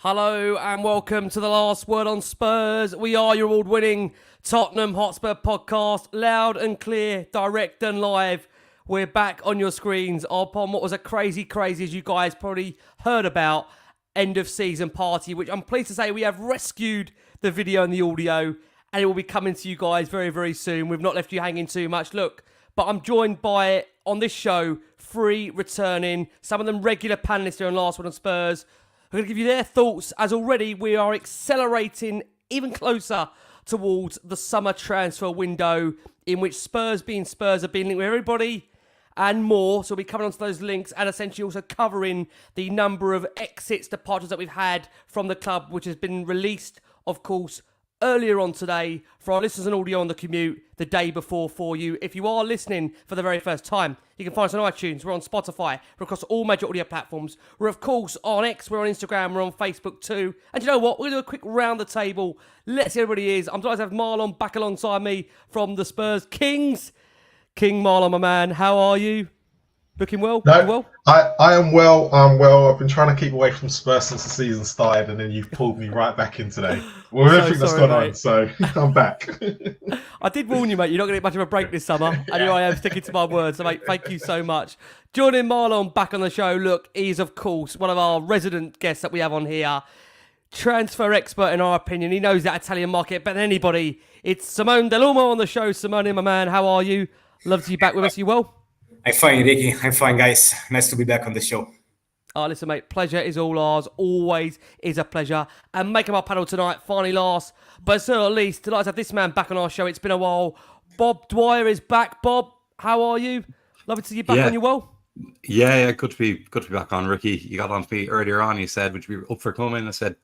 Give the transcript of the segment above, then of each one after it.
Hello and welcome to the Last Word on Spurs. We are your award-winning Tottenham Hotspur podcast, loud and clear, direct and live. We're back on your screens upon what was a crazy, as you guys probably heard about, end of season party, which I'm pleased to say we have rescued the video and the audio, and it will be coming to you guys very, very soon. We've not left you hanging too much. Look, but I'm joined by, on this show, 3 returning, some of them regular panellists here on Last Word on Spurs. I'm going to give you their thoughts, as already we are accelerating even closer towards the summer transfer window, in which Spurs being Spurs have been linked with everybody and more. So we'll be coming onto those links and essentially also covering the number of exits, departures that we've had from the club, which has been released, of course, earlier on today for our listeners and audio on the commute the day before for you. If you are listening for the very first time, you can find us on iTunes, we're on Spotify, we're across all major audio platforms. We're of course on X, we're on Instagram, we're on Facebook too. And you know what, we're going to do a quick round the table. Let's see everybody is. I'm delighted to have Marlon back alongside me from the Spurs Kings. King Marlon, my man, how are you? Looking well? No, well? I am well. I'm well. I've been trying to keep away from Spurs since the season started, and then you've pulled me right back in today. Well, everything that's gone on, so I'm back. I did warn you, mate, you're not going to get much of a break this summer, and here I am sticking to my words. So, mate, thank you so much. Joining Marlon back on the show, look, he's, of course, one of our resident guests that we have on here. Transfer expert, in our opinion. He knows that Italian market better than anybody. It's Simone Dell'Uomo on the show. Simone, my man, how are you? Love to be back with us. You well? I'm fine, Ricky. I'm fine, guys. Nice to be back on the show. Oh, listen, mate, pleasure is all ours. Always is a pleasure. And making our panel tonight, finally last, but certainly not least, delighted to have this man back on our show. It's been a while. Bob Dwyer is back. Bob, how are you? Lovely to see you back on. You well? Yeah, good to be back on, Ricky. You got on to me earlier on. You said, would you be up for coming? I said,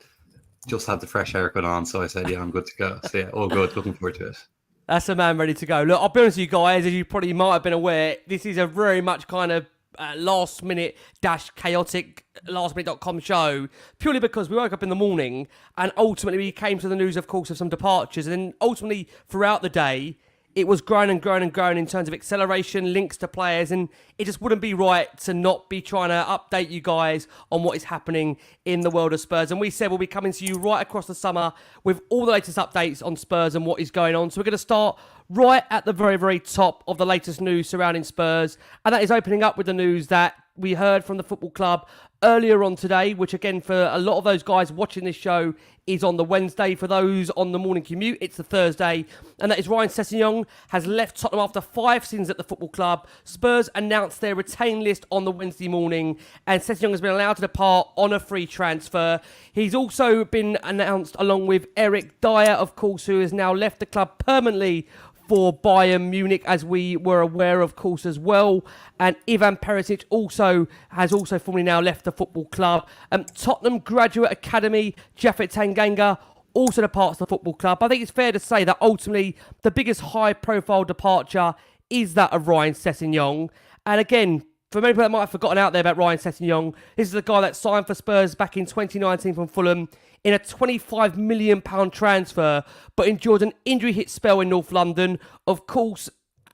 just had the fresh haircut on. So I said, yeah, I'm good to go. So yeah, all good. Looking forward to it. That's a man ready to go. Look, I'll be honest with you guys, as you probably might have been aware, this is a very much kind of last-minute-chaotic lastminute.com show, purely because we woke up in the morning and ultimately we came to the news, of course, of some departures. And then ultimately, throughout the day, it was growing and growing and growing in terms of acceleration, links to players, and it just wouldn't be right to not be trying to update you guys on what is happening in the world of Spurs. And we said we'll be coming to you right across the summer with all the latest updates on Spurs and what is going on. So we're going to start right at the very, very top of the latest news surrounding Spurs, and that is opening up with the news that we heard from the football club earlier on today, which again, for a lot of those guys watching this show, is on the Wednesday. For those on the morning commute, it's the Thursday. And that is Ryan Sessegnon has left Tottenham after 5 seasons at the football club. Spurs announced their retain list on the Wednesday morning, and Sessegnon has been allowed to depart on a free transfer. He's also been announced along with Eric Dyer, of course, who has now left the club permanently for Bayern Munich, as we were aware, of course, as well. And Ivan Perisic has formally now left the football club. Tottenham Graduate Academy, Japhet Tanganga, also departs the football club. I think it's fair to say that ultimately the biggest high-profile departure is that of Ryan Sessegnon. And again, for many people that might have forgotten out there about Ryan Sessegnon, this is the guy that signed for Spurs back in 2019 from Fulham in a £25 million transfer, but endured an injury-hit spell in North London. Of course,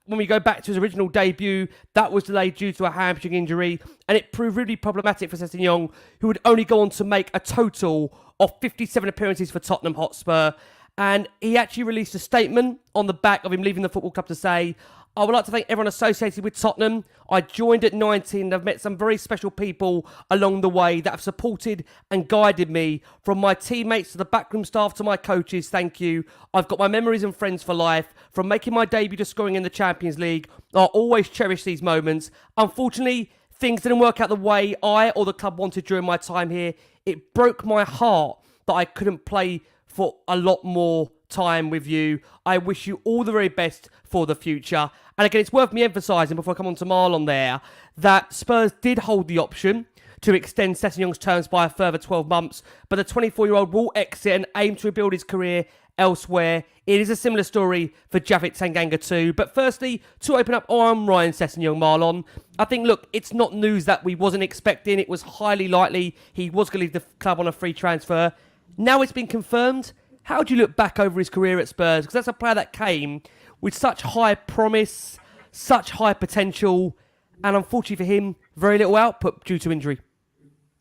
when we go back to his original debut, that was delayed due to a hamstring injury, and it proved really problematic for Sessegnon, who would only go on to make a total of 57 appearances for Tottenham Hotspur. And he actually released a statement on the back of him leaving the football club to say, I would like to thank everyone associated with Tottenham. I joined at 19 and I've met some very special people along the way that have supported and guided me. From my teammates to the backroom staff to my coaches, thank you. I've got my memories and friends for life. From making my debut to scoring in the Champions League, I'll always cherish these moments. Unfortunately, things didn't work out the way I or the club wanted during my time here. It broke my heart that I couldn't play for a lot more time with you. I wish you all the very best for the future. And again, it's worth me emphasising before I come on to Marlon there, that Spurs did hold the option to extend Sessegnon's terms by a further 12 months, but the 24-year-old will exit and aim to rebuild his career elsewhere. It is a similar story for Japhet Tanganga too. But firstly, to open up on Ryan Sessegnon, Marlon, I think, look, it's not news that we wasn't expecting. It was highly likely he was going to leave the club on a free transfer. Now it's been confirmed. How do you look back over his career at Spurs? Because that's a player that came with such high promise, such high potential, and unfortunately for him, very little output due to injury.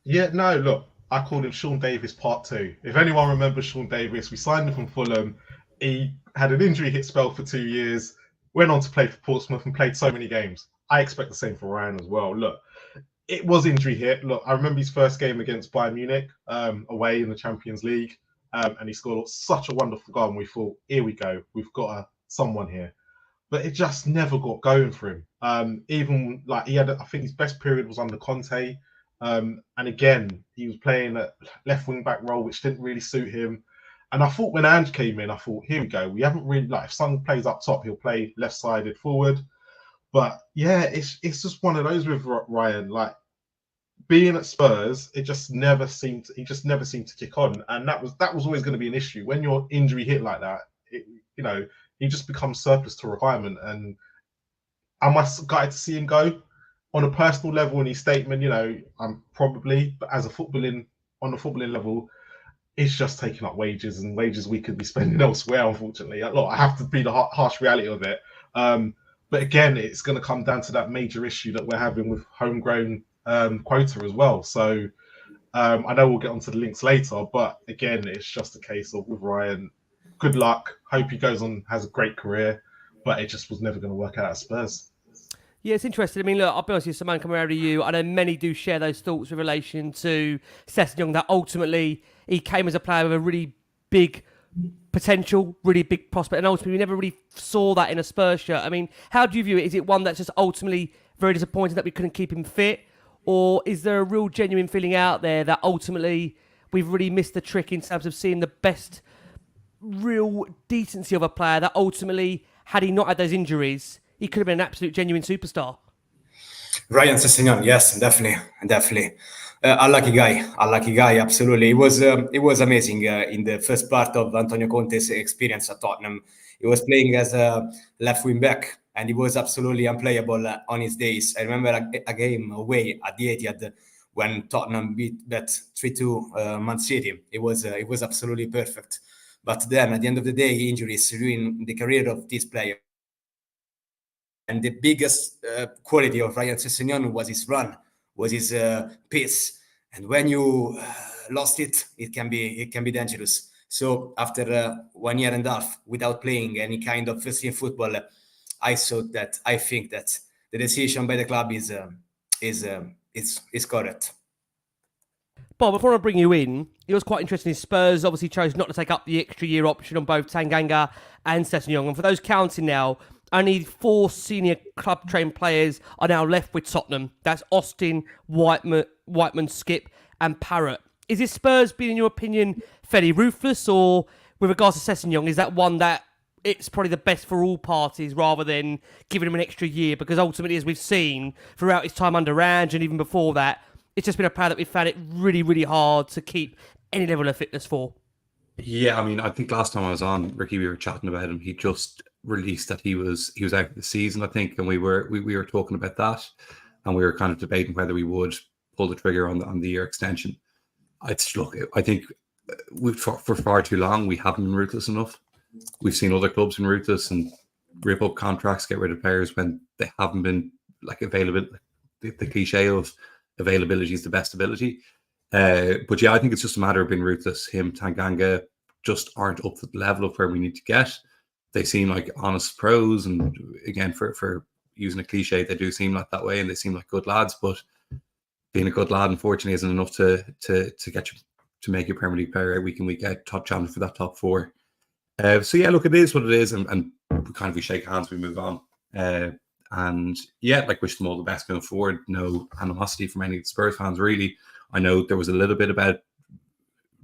Yeah, no, look, I called him Sean Davis Part 2. If anyone remembers Sean Davis, we signed him from Fulham. He had an injury hit spell for 2 years, went on to play for Portsmouth and played so many games. I expect the same for Ryan as well. Look, it was injury hit. Look, I remember his first game against Bayern Munich away in the Champions League, and he scored such a wonderful goal. And we thought, here we go, we've got someone here. But it just never got going for him. Even like he had, I think his best period was under Conte. And again, he was playing a left wing back role, which didn't really suit him. And I thought when Ange came in, I thought, here we go. We haven't really, like, if Son plays up top, he'll play left sided forward. But yeah, it's just one of those with Ryan. Like, being at Spurs, he just never seemed to kick on. And that was always going to be an issue. When you're injury hit like that, he just becomes surplus to requirement. And am I gutted to see him go? On a personal level, in his statement, I'm probably, but as on a footballing level, it's just taking up wages, and wages we could be spending elsewhere, unfortunately. Look, I have to be the harsh reality of it. But again, it's going to come down to that major issue that we're having with homegrown quota as well. So I know we'll get onto the links later, but again, it's just a case of with Ryan, good luck. Hope he goes on, has a great career, but it just was never going to work out at Spurs. Yeah, it's interesting. I mean, look, I'll be honest with you, Simone, coming over to you. I know many do share those thoughts with relation to Sessegnon, that ultimately he came as a player with a really big potential, really big prospect, and ultimately we never really saw that in a Spurs shirt. I mean, how do you view it? Is it one that's just ultimately very disappointing that we couldn't keep him fit? Or is there a real genuine feeling out there that ultimately we've really missed the trick in terms of seeing the best real decency of a player that ultimately, had he not had those injuries, he could have been an absolute genuine superstar? Ryan Sessegnon, yes, definitely. Unlucky guy, absolutely. It was amazing in the first part of Antonio Conte's experience at Tottenham. He was playing as a left wing back, and he was absolutely unplayable on his days. I remember a game away at the Etihad when Tottenham beat that 3-2 Man City. It was absolutely perfect. But then, at the end of the day, injuries ruined the career of this player. And the biggest quality of Ryan Sessegnon was his run, was his pace. And when you lost it, it can be dangerous. So after 1 year and a half without playing any kind of first team football, I think that the decision by the club is correct. Bob, before I bring you in, it was quite interesting. Spurs obviously chose not to take up the extra year option on both Tanganga and Sessegnon. And for those counting now, only 4 senior club-trained players are now left with Tottenham. That's Austin, Whiteman, Skip and Parrott. Is this Spurs being, in your opinion, fairly ruthless? Or with regards to Sessegnon, is that one that it's probably the best for all parties rather than giving him an extra year? Because ultimately, as we've seen throughout his time under Ange and even before that, it's just been a player that we've found it really, really hard to keep any level of fitness for. Yeah, I mean, I think last time I was on, Ricky, we were chatting about him. He just released that he was out for the season, I think, and we were talking about that, and we were kind of debating whether we would pull the trigger on the year extension. I think for far too long we haven't been ruthless enough. We've seen other clubs been ruthless and rip up contracts, get rid of players when they haven't been available. The cliche of availability is the best ability. But yeah, I think it's just a matter of being ruthless. Him, Tanganga, just aren't up to the level of where we need to get. They seem like honest pros, and again, for using a cliche, they do seem like that way, and they seem like good lads. But being a good lad, unfortunately, isn't enough to get you to make your Premier League player week in, week out, top challenge for that top 4. So yeah, look, it is what it is, and we shake hands, we move on. And yeah, wish them all the best going forward. No animosity from any of the Spurs fans, really. I know there was a little bit about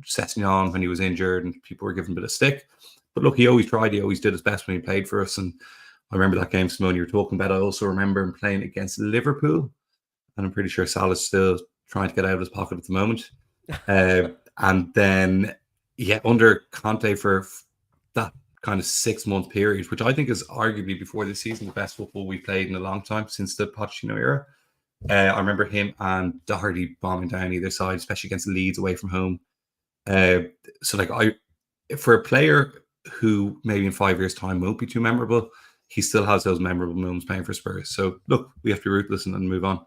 Sessegnon when he was injured and people were giving him a bit of stick. But look, he always tried. He always did his best when he played for us. And I remember that game, Simone, you were talking about. I also remember him playing against Liverpool. And I'm pretty sure Salah's still trying to get out of his pocket at the moment. And then, yeah, under Conte for that kind of 6-month period, which I think is arguably before this season the best football we played in a long time since the Pochettino era. I remember him and Doherty bombing down either side, especially against Leeds away from home. For a player who maybe in 5 years' time won't be too memorable, he still has those memorable moments playing for Spurs. So look, we have to be ruthless and move on.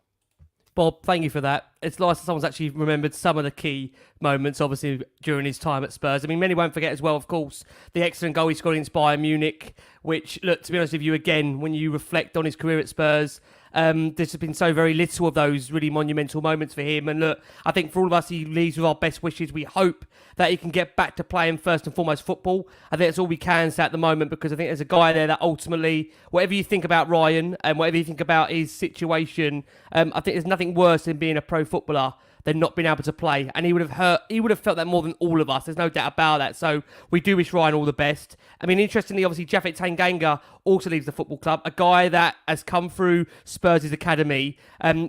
Bob, thank you for that. It's nice that someone's actually remembered some of the key moments, obviously, during his time at Spurs. I mean, many won't forget as well, of course, the excellent goal he scored against Bayern Munich, which, look, to be honest with you, again, when you reflect on his career at Spurs, there's been so very little of those really monumental moments for him. And look, I think for all of us, he leaves with our best wishes. We hope that he can get back to playing first and foremost football. I think that's all we can say at the moment, because I think there's a guy there that ultimately, whatever you think about Ryan and whatever you think about his situation, I think there's nothing worse than being a pro footballer than not being able to play. And he would have felt that more than all of us. There's no doubt about that. So we do wish Ryan all the best. I mean, interestingly, obviously, Japhet Tanganga also leaves the football club, a guy that has come through Spurs' academy.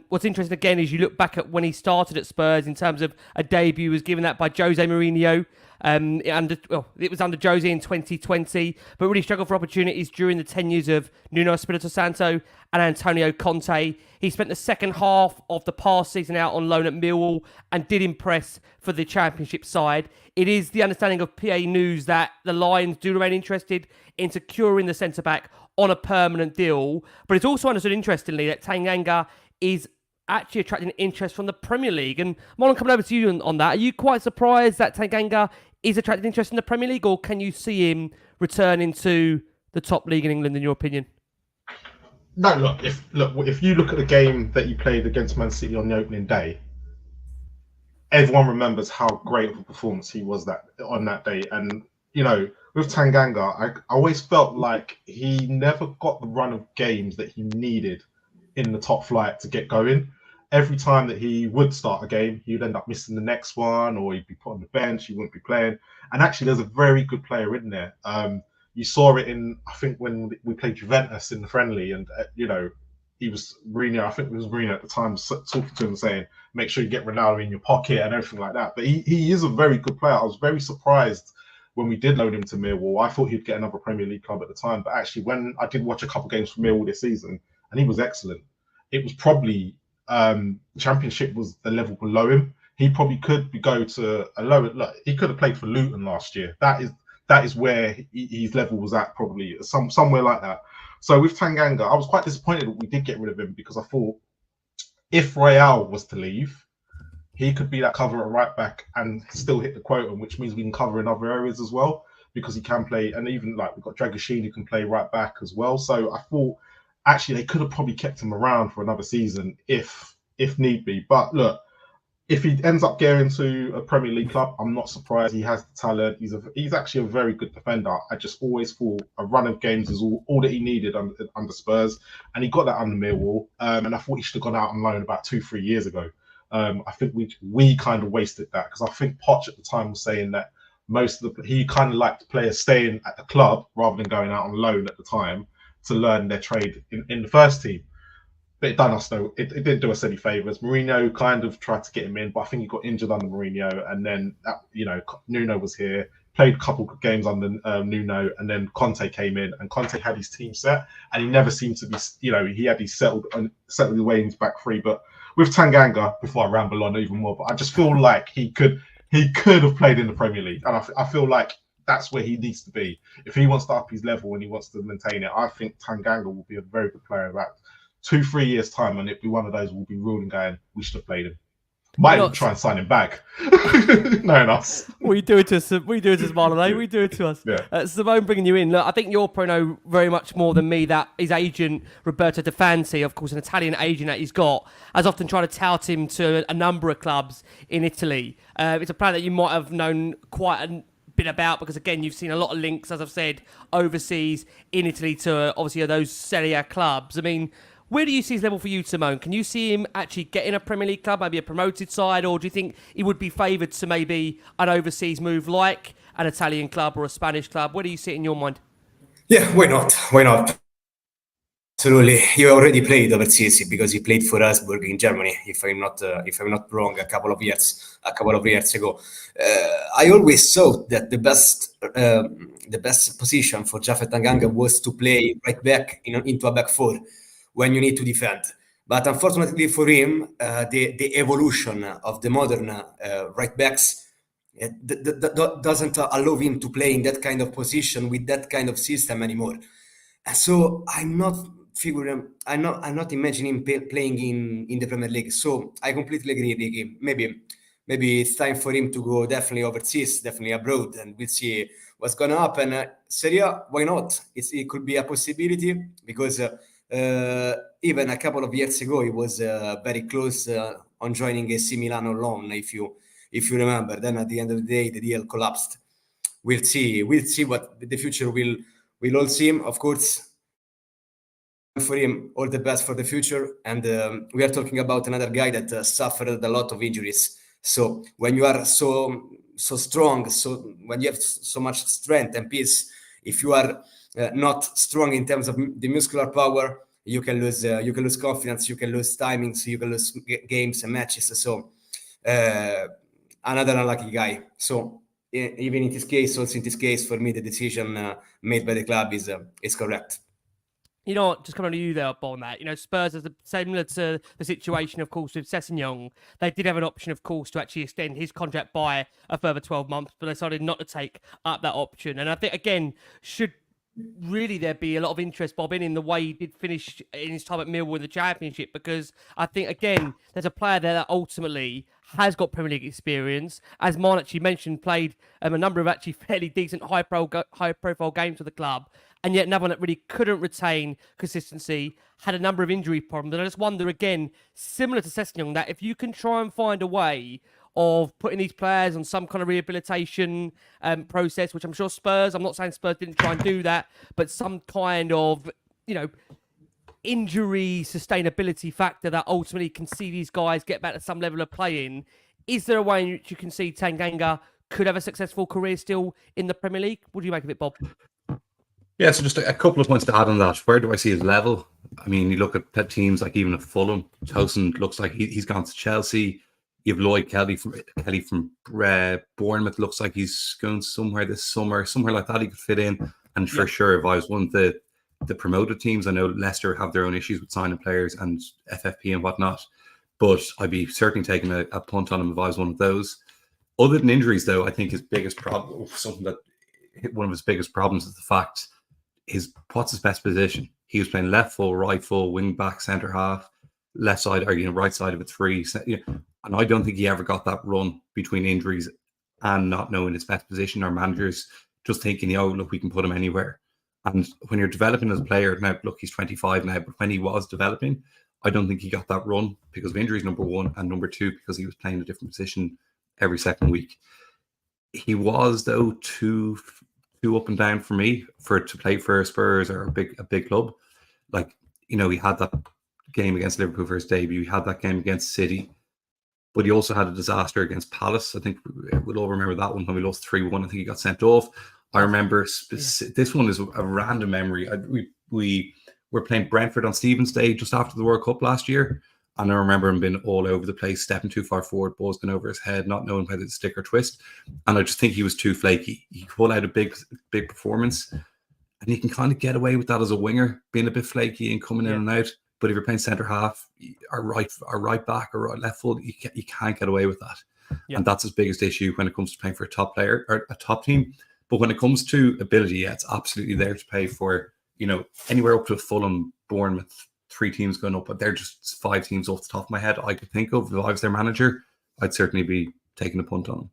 What's interesting, again, is you look back at when he started at Spurs in terms of a debut, was given that by Jose Mourinho. It was under Jose in 2020, but really struggled for opportunities during the tenures of Nuno Espirito Santo and Antonio Conte. He spent the second half of the past season out on loan at Millwall and did impress for the Championship side. It is the understanding of PA News that the Lions do remain interested in securing the centre-back on a permanent deal, but it's also understood, interestingly, that Tanganga is actually attracting interest from the Premier League. And Marlon, coming over to you on that, are you quite surprised that Tanganga is attracting interest in the Premier League, or can you see him returning to the top league in England, in your opinion? No, if you look at the game that you played against Man City on the opening day, everyone remembers how great of a performance he was on that day. And with Tanganga, I always felt like he never got the run of games that he needed in the top flight to get going. Every time that he would start a game, he'd end up missing the next one, or he'd be put on the bench, he wouldn't be playing. And actually, there's a very good player in there. You saw it I think, when we played Juventus in the friendly, and he was Mourinho. I think it was Mourinho at the time talking to him, saying, "Make sure you get Ronaldo in your pocket," and everything like that. But he is a very good player. I was very surprised when we did loan him to Millwall. I thought he'd get another Premier League club at the time, but actually, when I did watch a couple of games for Millwall this season, and he was excellent. It was probably Championship was the level below him. He probably could go to a lower. Look, he could have played for Luton last year. That is where his level was at, probably somewhere like that. So with Tanganga, I was quite disappointed that we did get rid of him, because I thought if Royale was to leave, he could be that cover at right back and still hit the quota, which means we can cover in other areas as well, because he can play. And even we've got Dragoshin who can play right back as well. So I thought, actually, they could have probably kept him around for another season if need be. But look, if he ends up getting to a Premier League club, I'm not surprised. He has the talent. He's actually a very good defender. I just always thought a run of games is all that he needed under Spurs, and he got that under Millwall. And I thought he should have gone out on loan about 2-3 years ago. I think we kind of wasted that, because I think Poch at the time was saying that he kind of liked players staying at the club rather than going out on loan at the time to learn their trade in the first team. But it didn't do us any favours. Mourinho kind of tried to get him in, but I think he got injured under Mourinho, and then Nuno was here, played a couple of games under Nuno, and then Conte came in, and Conte had his team set, and he never seemed to be, he had his settled away in his back three. But with Tanganga, before I ramble on even more, but I just feel like he could have played in the Premier League, and I feel like that's where he needs to be. If he wants to up his level and he wants to maintain it, I think Tanganga will be a very good player about 2-3 years time, and it'd be one of those we'll be ruling going, we should have played him. Might even try and sign him back. Knowing us. We do it to Marlon, eh? We do it to us. Yeah. Simone, bringing you in. Look, I think you'll probably know very much more than me that his agent, Roberto De Fanti, of course, an Italian agent that he's got, has often tried to tout him to a number of clubs in Italy. It's a player that you might have known quite a bit about, because again, you've seen a lot of links, as I've said, overseas in Italy to obviously those Serie A clubs. I mean, where do you see his level for you, Simone? Can you see him actually getting a Premier League club, maybe a promoted side, or do you think he would be favoured to maybe an overseas move like an Italian club or a Spanish club? Where do you see it in your mind? Yeah, why not? Why not? Absolutely. He already played overseas, because he played for Augsburg in Germany, if I'm not wrong, a couple of years ago. I always thought that the best position for Japhet Tanganga was to play right back into a back four when you need to defend. But unfortunately for him, the evolution of the modern right backs doesn't allow him to play in that kind of position with that kind of system anymore. And so I'm not figure. I'm not imagining playing in the Premier League. So I completely agree, Ricky. Maybe it's time for him to go definitely overseas, definitely abroad, and we'll see what's gonna happen. Serie A, why not? It could be a possibility because even a couple of years ago he was very close on joining AC Milan on loan, if you remember. Then at the end of the day, the deal collapsed. We'll see what the future will all see. Of course, for him, all the best for the future. And we are talking about another guy that suffered a lot of injuries. So when you are so strong, so when you have so much strength and peace, if you are not strong in terms of the muscular power, you can lose confidence, you can lose timings, you can lose games and matches. So another unlucky guy. So even in this case, also in this case, for me, the decision made by the club is correct. You know what, just coming to you there on that, Spurs is similar to the situation, of course, with Sessegnon. They did have an option, of course, to actually extend his contract by a further 12 months, but they decided not to take up that option. And I think, again, should really there be a lot of interest, Bob, in the way he did finish in his time at Millwall in the Championship, because I think, again, there's a player there that ultimately has got Premier League experience. As Marlon actually mentioned, played a number of actually fairly decent high-profile games for the club, and yet another one that really couldn't retain consistency, had a number of injury problems. And I just wonder, again, similar to Sessegnon, that if you can try and find a way of putting these players on some kind of rehabilitation process, which I'm sure Spurs, I'm not saying Spurs didn't try and do that, but some kind of, injury sustainability factor that ultimately can see these guys get back to some level of playing. Is there a way in which you can see Tanganga could have a successful career still in the Premier League? What do you make of it, Bob? Yeah, so just a couple of points to add on that. Where do I see his level? I mean, you look at teams like even at Fulham, Tosin looks like he's gone to Chelsea. You have Lloyd Kelly from Bournemouth. Looks like he's going somewhere this summer, somewhere like that he could fit in. And for sure, if I was one of the promoted teams, I know Leicester have their own issues with signing players and FFP and whatnot, but I'd be certainly taking a punt on him if I was one of those. Other than injuries, though, I think his biggest problem, one of his biggest problems, is the fact what's his best position. He was playing left full, right full, wing back, centre half, left side, or right side of a three. And I don't think he ever got that run between injuries and not knowing his best position, or managers just thinking, oh, look, we can put him anywhere. And when you're developing as a player, now, look, he's 25 now, but when he was developing, I don't think he got that run because of injuries, number one, and number two, because he was playing a different position every second week. He was, though, too up and down for me to play for Spurs or a big club. Like, he had that game against Liverpool for his debut. He had that game against City. But he also had a disaster against Palace. I think we'll all remember that one when we lost 3-1. I think he got sent off. I remember this one is a random memory. We were playing Brentford on Stephen's Day just after the World Cup last year. And I remember him being all over the place, stepping too far forward, balls going over his head, not knowing whether to stick or twist. And I just think he was too flaky. He could pull out a big performance. And you can kind of get away with that as a winger, being a bit flaky and coming in and out. But if you're playing centre half, or right back, or right left full, you can't get away with that. Yeah. And that's his biggest issue when it comes to playing for a top player or a top team. But when it comes to ability, it's absolutely there to pay for, anywhere up to Fulham, Bournemouth, 3 teams going up. But they're just 5 teams off the top of my head I could think of. If I was their manager, I'd certainly be taking a punt on them.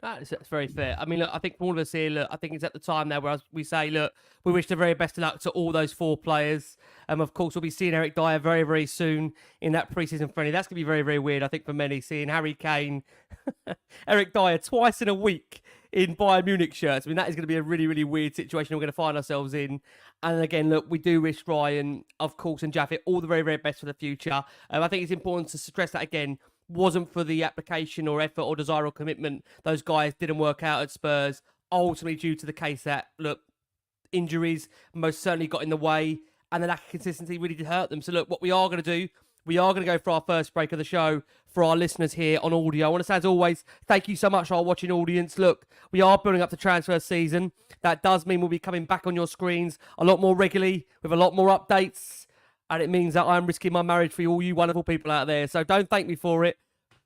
That's very fair. I mean, look, I think for all of us here, look, I think it's at the time now where we say, look, we wish the very best of luck to all those 4 players. Of course, we'll be seeing Eric Dyer very, very soon in that pre-season friendly. That's going to be very, very weird, I think, for many, seeing Harry Kane, Eric Dyer twice in a week in Bayern Munich shirts. I mean, that is going to be a really, really weird situation we're going to find ourselves in. And again, look, we do wish Ryan, of course, and Japhet all the very, very best for the future. I think it's important to stress that again. Wasn't for the application or effort or desire or commitment, those guys didn't work out at Spurs, ultimately due to the case that, look, injuries most certainly got in the way and the lack of consistency really did hurt them. So look, what we are going to do, we are going to go for our first break of the show for our listeners here on audio. I want to say, as always, thank you so much, our watching audience. Look, we are building up the transfer season. That does mean we'll be coming back on your screens a lot more regularly with a lot more updates. And it means that I'm risking my marriage for all you wonderful people out there. So don't thank me for it.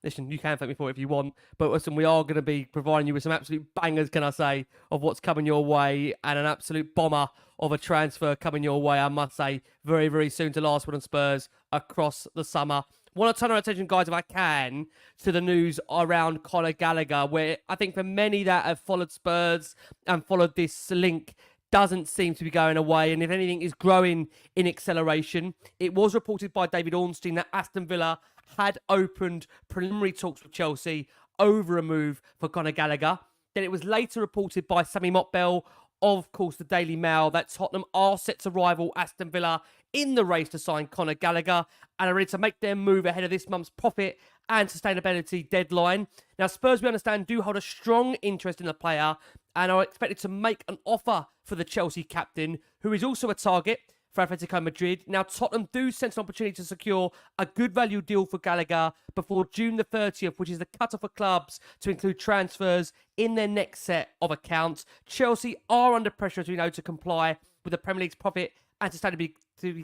Listen, you can thank me for it if you want, but listen, we are going to be providing you with some absolute bangers, can I say, of what's coming your way, and an absolute bomber of a transfer coming your way, I must say, very, very soon to Last Word on Spurs across the summer. Want to turn our attention, guys, if I can, to the news around Conor Gallagher, where I think for many that have followed Spurs and followed this link, doesn't seem to be going away, and if anything is growing in acceleration. It was reported by David Ornstein that Aston Villa had opened preliminary talks with Chelsea over a move for Conor Gallagher. Then it was later reported by Sammy Motbell, of course, the Daily Mail, that Tottenham are set to rival Aston Villa in the race to sign Conor Gallagher and are ready to make their move ahead of this month's profit and sustainability deadline. Now, Spurs, we understand, do hold a strong interest in the player and are expected to make an offer for the Chelsea captain, who is also a target for Atletico Madrid. Now, Tottenham do sense an opportunity to secure a good value deal for Gallagher before June the 30th, which is the cut-off for clubs to include transfers in their next set of accounts. Chelsea are under pressure, as we know, to comply with the Premier League's profit and sustainability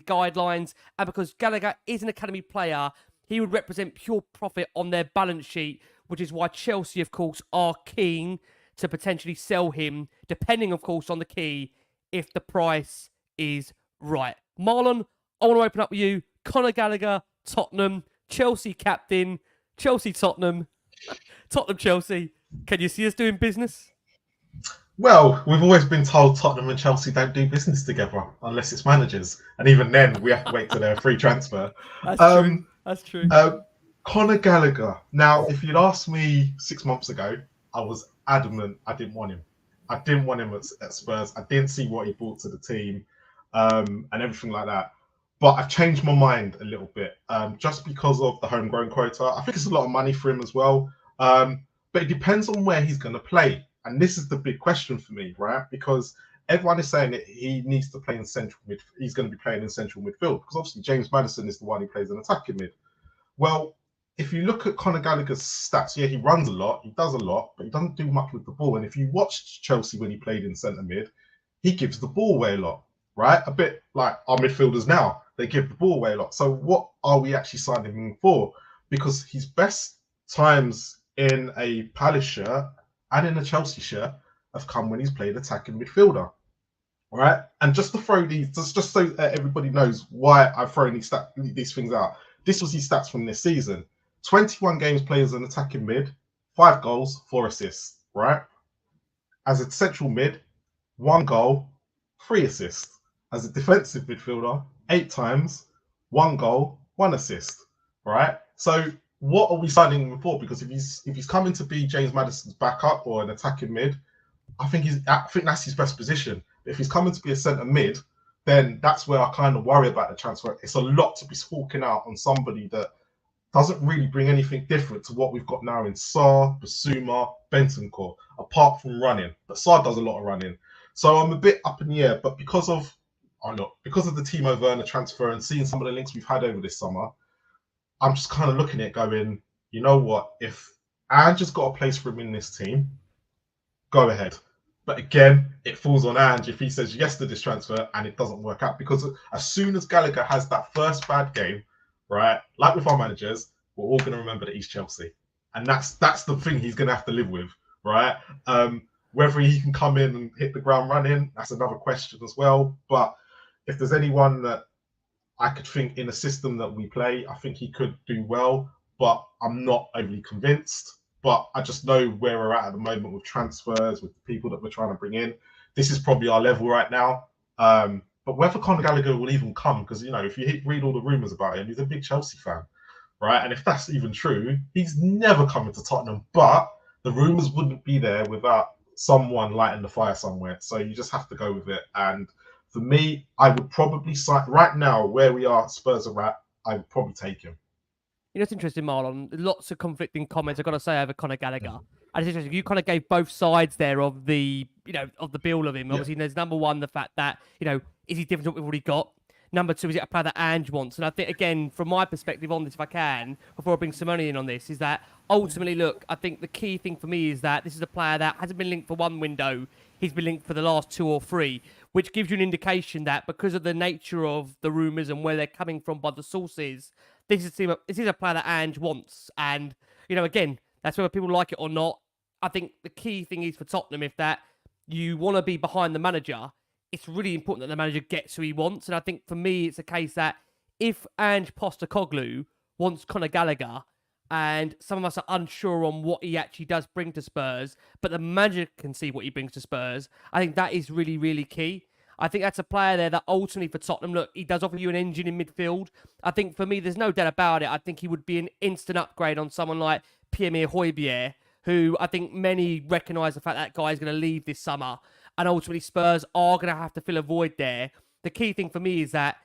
guidelines. And because Gallagher is an academy player, he would represent pure profit on their balance sheet, which is why Chelsea, of course, are keen to potentially sell him, depending, of course, on the key, if the price is right. Marlon, I want to open up with you. Conor Gallagher, Tottenham, Chelsea captain, Chelsea Tottenham, Tottenham Chelsea. Can you see us doing business? Well, we've always been told Tottenham and Chelsea don't do business together unless it's managers, and even then we have to wait till they're a free transfer. That's true. That's true. Conor Gallagher. Now, if you'd asked me 6 months ago, I was adamant I didn't want him. I didn't want him at Spurs. I didn't see what he brought to the team and everything like that. But I've changed my mind a little bit just because of the homegrown quota. I think it's a lot of money for him as well. But it depends on where he's going to play. And this is the big question for me, right? Because everyone is saying that he needs to play in central mid. He's going to be playing in central midfield because obviously James Maddison is the one who plays in attacking mid. Well, if you look at Conor Gallagher's stats, yeah, he runs a lot, he does a lot, but he doesn't do much with the ball. And if you watched Chelsea when he played in centre mid, he gives the ball away a lot, right? A bit like our midfielders now, they give the ball away a lot. So what are we actually signing him for? Because his best times in a Palace shirt and in a Chelsea shirt have come when he's played attacking midfielder, right? And just to throw these, just so everybody knows why I've thrown these things out. This was his stats from this season. 21 games played as an attacking mid, 5 goals, 4 assists, right? As a central mid, 1 goal, 3 assists. As a defensive midfielder, 8 times, 1 goal, 1 assist, right? So what are we signing him for? Because if he's coming to be James Maddison's backup or an attacking mid, I think that's his best position. But if he's coming to be a centre mid, then that's where I kind of worry about the transfer. It's a lot to be forking out on somebody that doesn't really bring anything different to what we've got now in Sarr, Basuma, Bentancur, apart from running. But Sarr does a lot of running. So I'm a bit up in the air, but because of the Timo Werner transfer and seeing some of the links we've had over this summer, I'm just kind of looking at it going, you know what, if Ange has got a place for him in this team, go ahead. But again, it falls on Ange if he says yes to this transfer and it doesn't work out. Because as soon as Gallagher has that first bad game, right, like with our managers, we're all going to remember that he's Chelsea. And that's the thing he's going to have to live with, right? Whether he can come in and hit the ground running, that's another question as well. But if there's anyone that I could think in a system that we play, I think he could do well. But I'm not overly convinced. But I just know where we're at the moment with transfers, with the people that we're trying to bring in. This is probably our level right now. But whether Conor Gallagher will even come, because, you know, if you read all the rumours about him, he's a big Chelsea fan, right? And if that's even true, he's never coming to Tottenham. But the rumours wouldn't be there without someone lighting the fire somewhere. So you just have to go with it. And for me, I would probably sign, right now, where we are, Spurs are at, I would probably take him. You know, it's interesting, Marlon. Lots of conflicting comments, I've got to say, over Conor Gallagher. And it's interesting, you kind of gave both sides there of the, of the bill of him. Obviously, there's number one, the fact that, is he different to what we've already got? Number two, is it a player that Ange wants? And I think, again, from my perspective on this, if I can, before I bring Simone in on this, is that ultimately, look, I think the key thing for me is that this is a player that hasn't been linked for one window. He's been linked for the last 2 or 3, which gives you an indication that because of the nature of the rumours and where they're coming from by the sources, this is a player that Ange wants. And, again, that's whether people like it or not. I think the key thing is for Tottenham, if that you want to be behind the manager, it's really important that the manager gets who he wants. And I think for me, it's a case that if Ange Postecoglou wants Conor Gallagher, and some of us are unsure on what he actually does bring to Spurs, but the manager can see what he brings to Spurs, I think that is really, really key. I think that's a player there that ultimately for Tottenham, look, he does offer you an engine in midfield. I think for me, there's no doubt about it. I think he would be an instant upgrade on someone like Pierre-Emile Højbjerg, who I think many recognise the fact that guy is going to leave this summer. And ultimately, Spurs are going to have to fill a void there. The key thing for me is that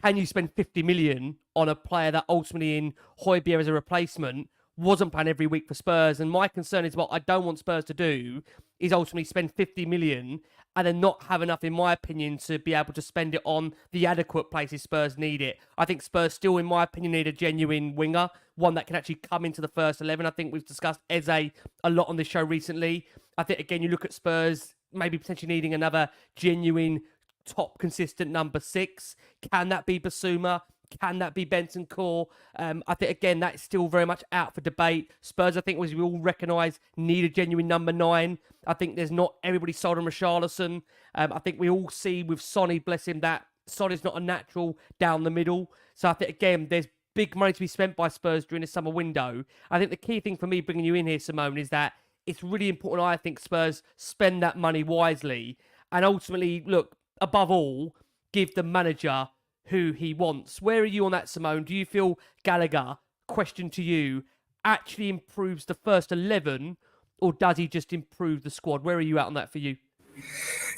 can you spend 50 million on a player that ultimately in Højbjerg as a replacement wasn't playing every week for Spurs? And my concern is what I don't want Spurs to do is ultimately spend 50 million and then not have enough, in my opinion, to be able to spend it on the adequate places Spurs need it. I think Spurs still, in my opinion, need a genuine winger, one that can actually come into the first 11. I think we've discussed Eze a lot on this show recently. I think, again, you look at Spurs maybe potentially needing another genuine top consistent number 6. Can that be Basuma? Can that be Benson Core? I think, again, that's still very much out for debate. Spurs, I think, as we all recognise, need a genuine number 9. I think there's not everybody sold on Richarlison. I think we all see with Sonny, bless him, that Sonny's not a natural down the middle. So I think, again, there's big money to be spent by Spurs during the summer window. I think the key thing for me bringing you in here, Simone, is that it's really important, I think, Spurs spend that money wisely. And ultimately, look, above all, give the manager who he wants. Where are you on that, Simone? Do you feel Gallagher, question to you, actually improves the first 11, or does he just improve the squad? Where are you at on that for you?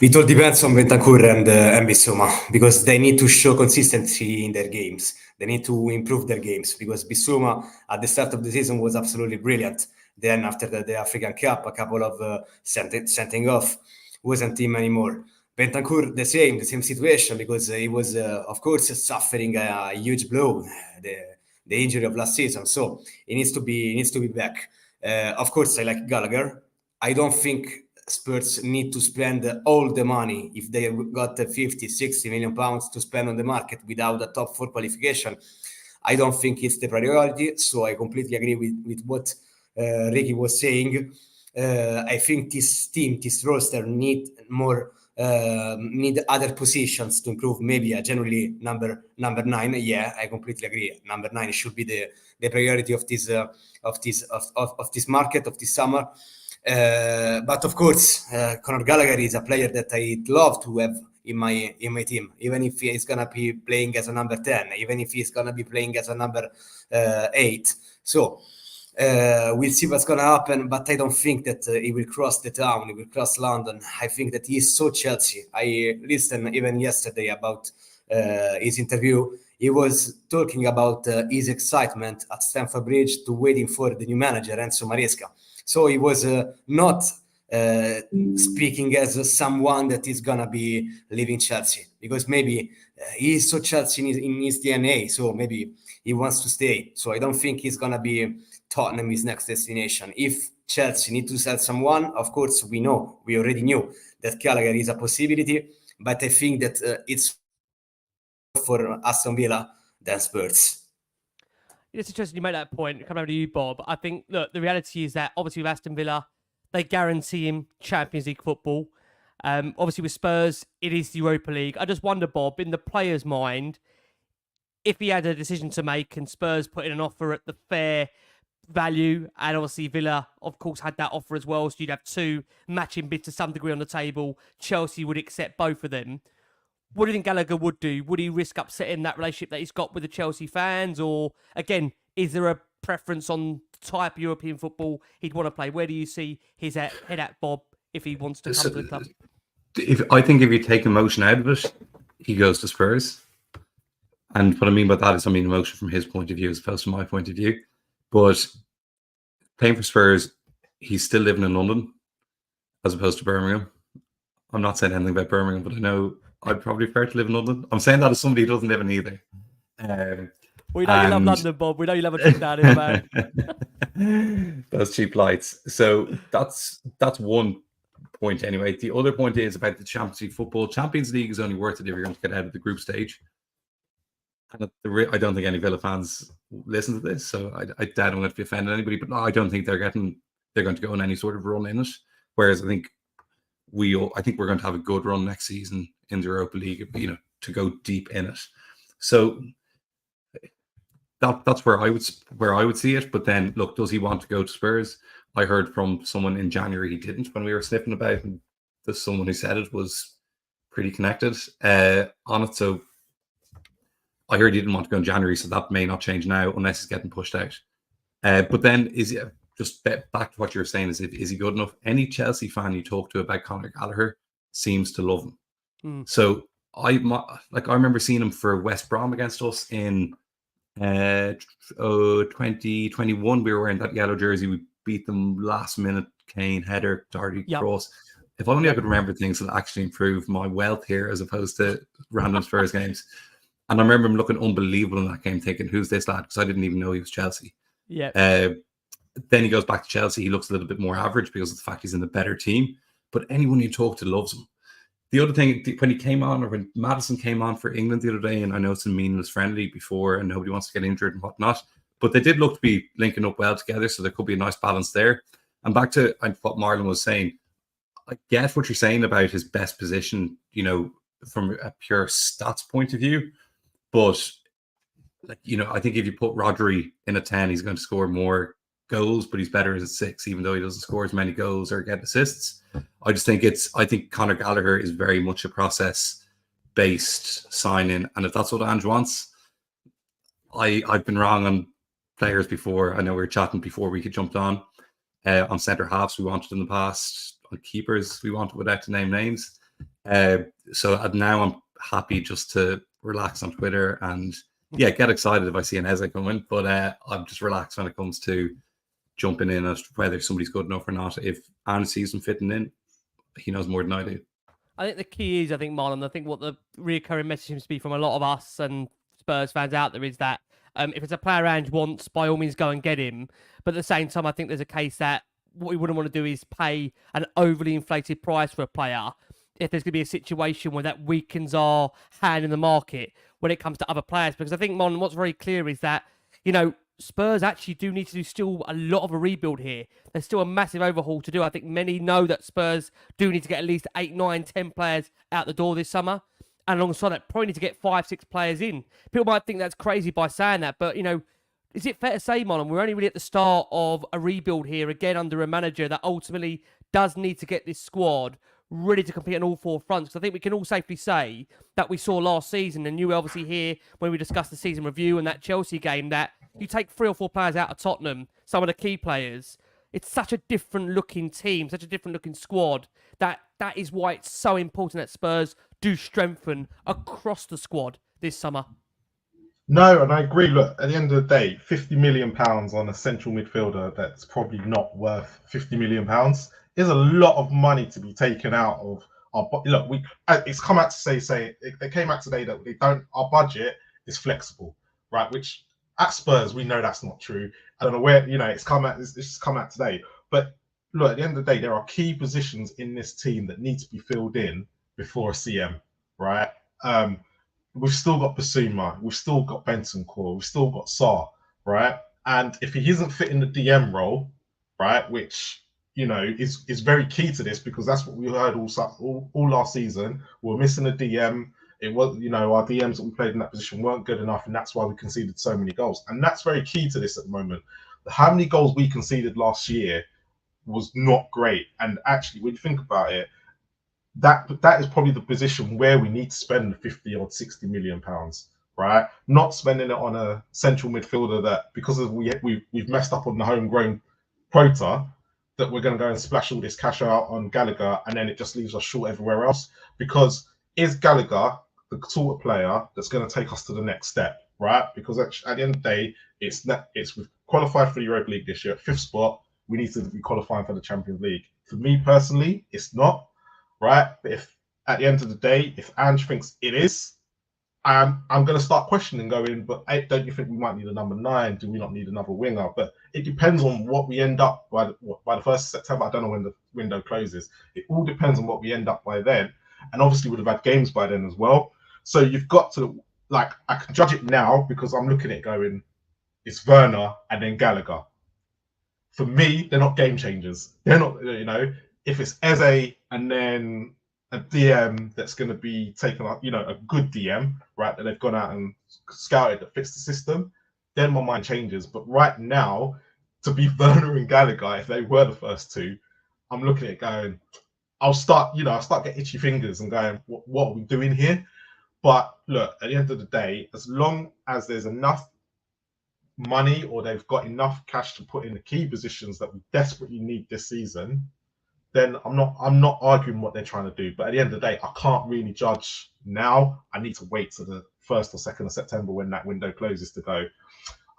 It all depends on Bentancur and Bissouma, because they need to show consistency in their games. They need to improve their games, because Bissouma at the start of the season was absolutely brilliant. Then after the African Cup, a couple of sending off, wasn't him anymore. Bentancur, the same situation, because he was, of course, suffering a huge blow, the injury of last season. So he needs to be back. Of course, I like Gallagher. I don't think Spurs need to spend all the money if they got 50, 60 million pounds to spend on the market without a top 4 qualification. I don't think it's the priority. So I completely agree with what Ricky was saying. I think this team, this roster need other positions to improve. Maybe a generally number 9. Yeah, I completely agree. Number 9 should be the priority of this market of this summer. But of course, Conor Gallagher is a player that I'd love to have in my team, even if he's gonna be playing as a number 10, even if he's gonna be playing as a number 8. So. We'll see what's going to happen, but I don't think that he will cross the town, he will cross London. I think that he is so Chelsea. I listened even yesterday about his interview. He was talking about his excitement at Stamford Bridge to waiting for the new manager, Enzo Maresca. So he was not speaking as someone that is going to be leaving Chelsea, because maybe he is so Chelsea in his DNA, so maybe he wants to stay. So I don't think he's going to be Tottenham his next destination. If Chelsea need to sell someone, of course, we already knew that Gallagher is a possibility, but I think that it's for Aston Villa than Spurs. It's interesting you make that point. Coming over to you, Bob. I think, look, the reality is that obviously with Aston Villa, they guarantee him Champions League football. Obviously with Spurs, it is the Europa League. I just wonder, Bob, in the player's mind, if he had a decision to make and Spurs put in an offer at the fair value, and obviously Villa, of course, had that offer as well, so you'd have 2 matching bids to some degree on the table. Chelsea would accept both of them. What do you think Gallagher would do? Would he risk upsetting that relationship that he's got with the Chelsea fans? Or, again, is there a preference on the type of European football he'd want to play? Where do you see his head at, Bob, if he wants to come to the club? I think if you take emotion out of it, he goes to Spurs. And what I mean by that is, emotion from his point of view as opposed to my point of view. But playing for Spurs, he's still living in London as opposed to Birmingham. I'm not saying anything about Birmingham, but I know I'd probably prefer to live in London. I'm saying that as somebody who doesn't live in either. We know you love London, Bob. We know you love a trip down here, man. Those cheap flights. So that's one point anyway. The other point is about the Champions League football. Champions League is only worth it if you're going to get out of the group stage. And I don't think any Villa fans listen to this, so I doubt I'm going to be offending anybody. But no, I don't think they're going to go on any sort of run in it. Whereas I think we're going to have a good run next season in the Europa League, to go deep in it. So that's where I would see it. But then, look, does he want to go to Spurs? I heard from someone in January he didn't when we were sniffing about, and there's someone who said it was pretty connected on it. So I heard he didn't want to go in January, so that may not change now unless he's getting pushed out. But then, just back to what you were saying, is he good enough? Any Chelsea fan you talk to about Conor Gallagher seems to love him. So I remember seeing him for West Brom against us in 2021. We were wearing that yellow jersey. We beat them last minute, Kane header, Doherty cross. If only I could remember things that actually improve my wealth here as opposed to random Spurs games. And I remember him looking unbelievable in that game, thinking, who's this lad? Because I didn't even know he was Chelsea. Yeah. Then he goes back to Chelsea. He looks a little bit more average because of the fact he's in the better team. But anyone you talk to loves him. The other thing, when he came on, or when Maddison came on for England the other day, and I know it's a meaningless friendly before and nobody wants to get injured and whatnot, but they did look to be linking up well together, so there could be a nice balance there. And back to what Marlon was saying, I get what you're saying about his best position, from a pure stats point of view. But, I think if you put Rodri in a 10, he's going to score more goals, but he's better as a 6, even though he doesn't score as many goals or get assists. I think Conor Gallagher is very much a process-based sign-in. And if that's what Ange wants, I've been wrong on players before. I know we were chatting before we jumped on centre-halves we wanted in the past. On keepers we wanted without to name names. So now I'm happy just to relax on Twitter and get excited if I see an Eze coming, but I'm just relaxed when it comes to jumping in as to whether somebody's good enough or not. If Anne sees him fitting in, he knows more than I do. I think the key is, Marlon, I think what the reoccurring message seems to be from a lot of us and Spurs fans out there is that if it's a player Ange wants, by all means go and get him. But at the same time, I think there's a case that what we wouldn't want to do is pay an overly inflated price for a player if there's going to be a situation where that weakens our hand in the market when it comes to other players. Because I think, Mon, what's very clear is that, Spurs actually do need to do still a lot of a rebuild here. There's still a massive overhaul to do. I think many know that Spurs do need to get at least 8, 9, 10 players out the door this summer. And alongside that, probably need to get 5, 6 players in. People might think that's crazy by saying that, but, is it fair to say, Marlon, we're only really at the start of a rebuild here, again, under a manager that ultimately does need to get this squad ready to compete on all 4 fronts? Because I think we can all safely say that we saw last season, and you were obviously here when we discussed the season review and that Chelsea game, that you take 3 or 4 players out of Tottenham, some of the key players, it's such a different looking team, such a different looking squad, that is why it's so important that Spurs do strengthen across the squad this summer. No, and I agree. Look, at the end of the day, £50 million on a central midfielder that's probably not worth £50 million is a lot of money to be taken out of our. Look, it's come out to say they came out today that our budget is flexible, right? Which at Spurs we know that's not true. I don't know where it's come out. It's just come out today. But look, at the end of the day, there are key positions in this team that need to be filled in before a CM, right? We've still got Basuma, we've still got Bentancur, we've still got Sarr, right? And if he isn't fitting the DM role, right, which is very key to this, because that's what we heard all last season. We were missing a DM. It was, our DMs that we played in that position weren't good enough, and that's why we conceded so many goals. And that's very key to this at the moment. How many goals we conceded last year was not great. And actually, when you think about it, that is probably the position where we need to spend 50 or 60 million pounds, right? Not spending it on a central midfielder that, because we've messed up on the homegrown quota, that we're going to go and splash all this cash out on Gallagher, and then it just leaves us short everywhere else. Because is Gallagher the sort of player that's going to take us to the next step, right? Because at the end of the day, we've qualified for the Europa League this year at 5th spot. We need to be qualifying for the Champions League. For me personally, it's not. Right, but if at the end of the day, if Ange thinks it is, I'm going to start questioning, going, but don't you think we might need a number 9? Do we not need another winger? But it depends on what we end up by the 1st of September. I don't know when the window closes. It all depends on what we end up by then, and obviously we'd have had games by then as well. So you've got to like I can judge it now because I'm looking at it going, it's Werner and then Gallagher. For me, they're not game changers. They're not, you know, if it's Eze and then a DM that's going to be taken up, you know, a good DM, right, that they've gone out and scouted that fits the system, then my mind changes. But right now, to be Werner and Gallagher, if they were the first two, I'm looking at it going, I'll start getting itchy fingers and going, what are we doing here? But look, at the end of the day, as long as there's enough money or they've got enough cash to put in the key positions that we desperately need this season, then I'm not arguing what they're trying to do. But at the end of the day, I can't really judge now. I need to wait to the 1st or 2nd of September when that window closes to go,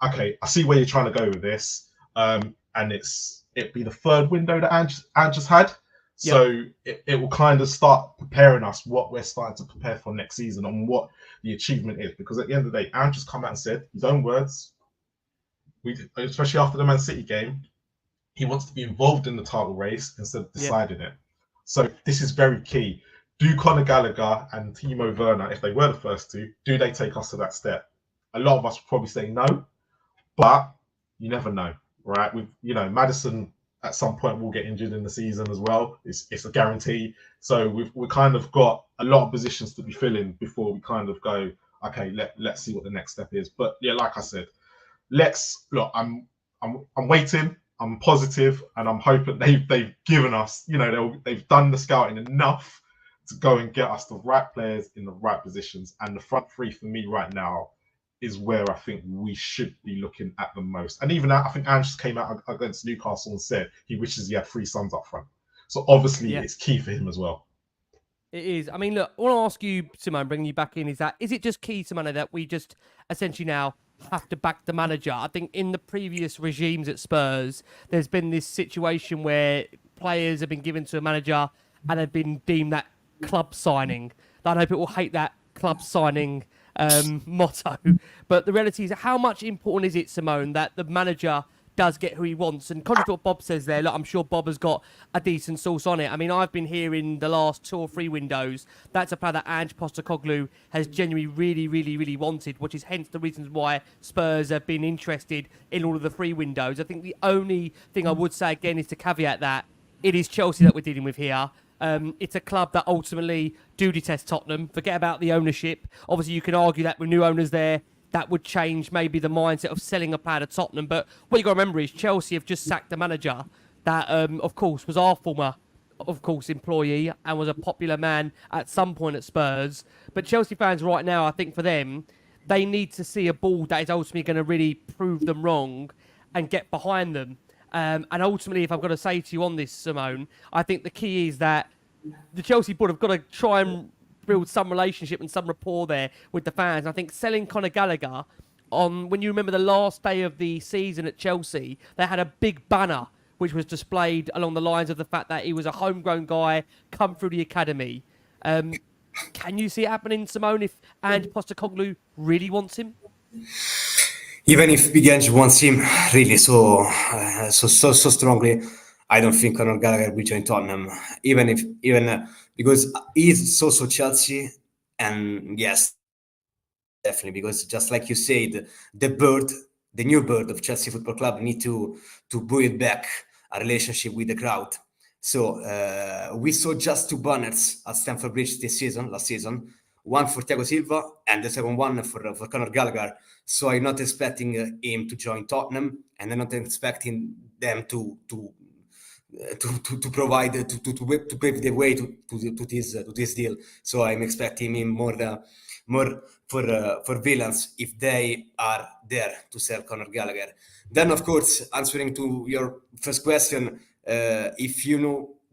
okay, I see where you're trying to go with this. And it'd be the 3rd window that Ange just had. So it will kind of start preparing us what we're starting to prepare for next season and what the achievement is. Because at the end of the day, Ange just come out and said his own words, especially after the Man City game, he wants to be involved in the title race instead of deciding it. So this is very key. Do Conor Gallagher and Timo Werner, if they were the first two, do they take us to that step? A lot of us will probably say no, but you never know, right? Maddison at some point will get injured in the season as well. It's a guarantee. So we've kind of got a lot of positions to be filling before we kind of go, okay, let's see what the next step is. But yeah, like I said, I'm waiting. I'm positive, and I'm hoping they've given us, they've done the scouting enough to go and get us the right players in the right positions. And the front three for me right now is where I think we should be looking at the most. And even that, I think Ange came out against Newcastle and said he wishes he had 3 sons up front. So obviously it's key for him as well. It is. I mean, look, I want to ask you, Simone, bringing you back in, is it just key, Simone, that we just essentially now have to back the manager? I think in the previous regimes at Spurs, there's been this situation where players have been given to a manager and they've been deemed that club signing. I know people hate that club signing motto, but the reality is, how much important is it, Simone, that the manager does get who he wants? And contrary to what Bob says there, look, I'm sure Bob has got a decent source on it. I mean, I've been hearing the last 2 or 3 windows, that's a player that Ange Postecoglou has genuinely really, really, really wanted, which is hence the reasons why Spurs have been interested in all of the 3 windows. I think the only thing I would say again is to caveat that it is Chelsea that we're dealing with here. It's a club that ultimately do detest Tottenham. Forget about the ownership. Obviously, you can argue that with new owners there, that would change maybe the mindset of selling a player to Tottenham. But what you got to remember is Chelsea have just sacked a manager that, of course, was our former, employee and was a popular man at some point at Spurs. But Chelsea fans right now, I think for them, they need to see a ball that is ultimately going to really prove them wrong and get behind them. And ultimately, if I've got to say to you on this, Simone, I think the key is that the Chelsea board have got to try and build some relationship and some rapport there with the fans. And I think selling Conor Gallagher when you remember the last day of the season at Chelsea, they had a big banner which was displayed along the lines of the fact that he was a homegrown guy, come through the academy. Can you see it happening, Simone, if Ange Postecoglou really wants him? Even if Big Ange wants him really so strongly, I don't think Conor Gallagher will join Tottenham. Even because he's so Chelsea, and yes, definitely, because just like you said, the new bird of Chelsea Football Club need to build back a relationship with the crowd. So we saw just 2 banners at Stamford Bridge last season, one for Thiago Silva and the second one for Conor Gallagher. So I'm not expecting him to join Tottenham, and I'm not expecting them to provide to pave the way to this deal. So I'm expecting him more for villains if they are there to sell Conor Gallagher. Then, of course, answering to your first question, if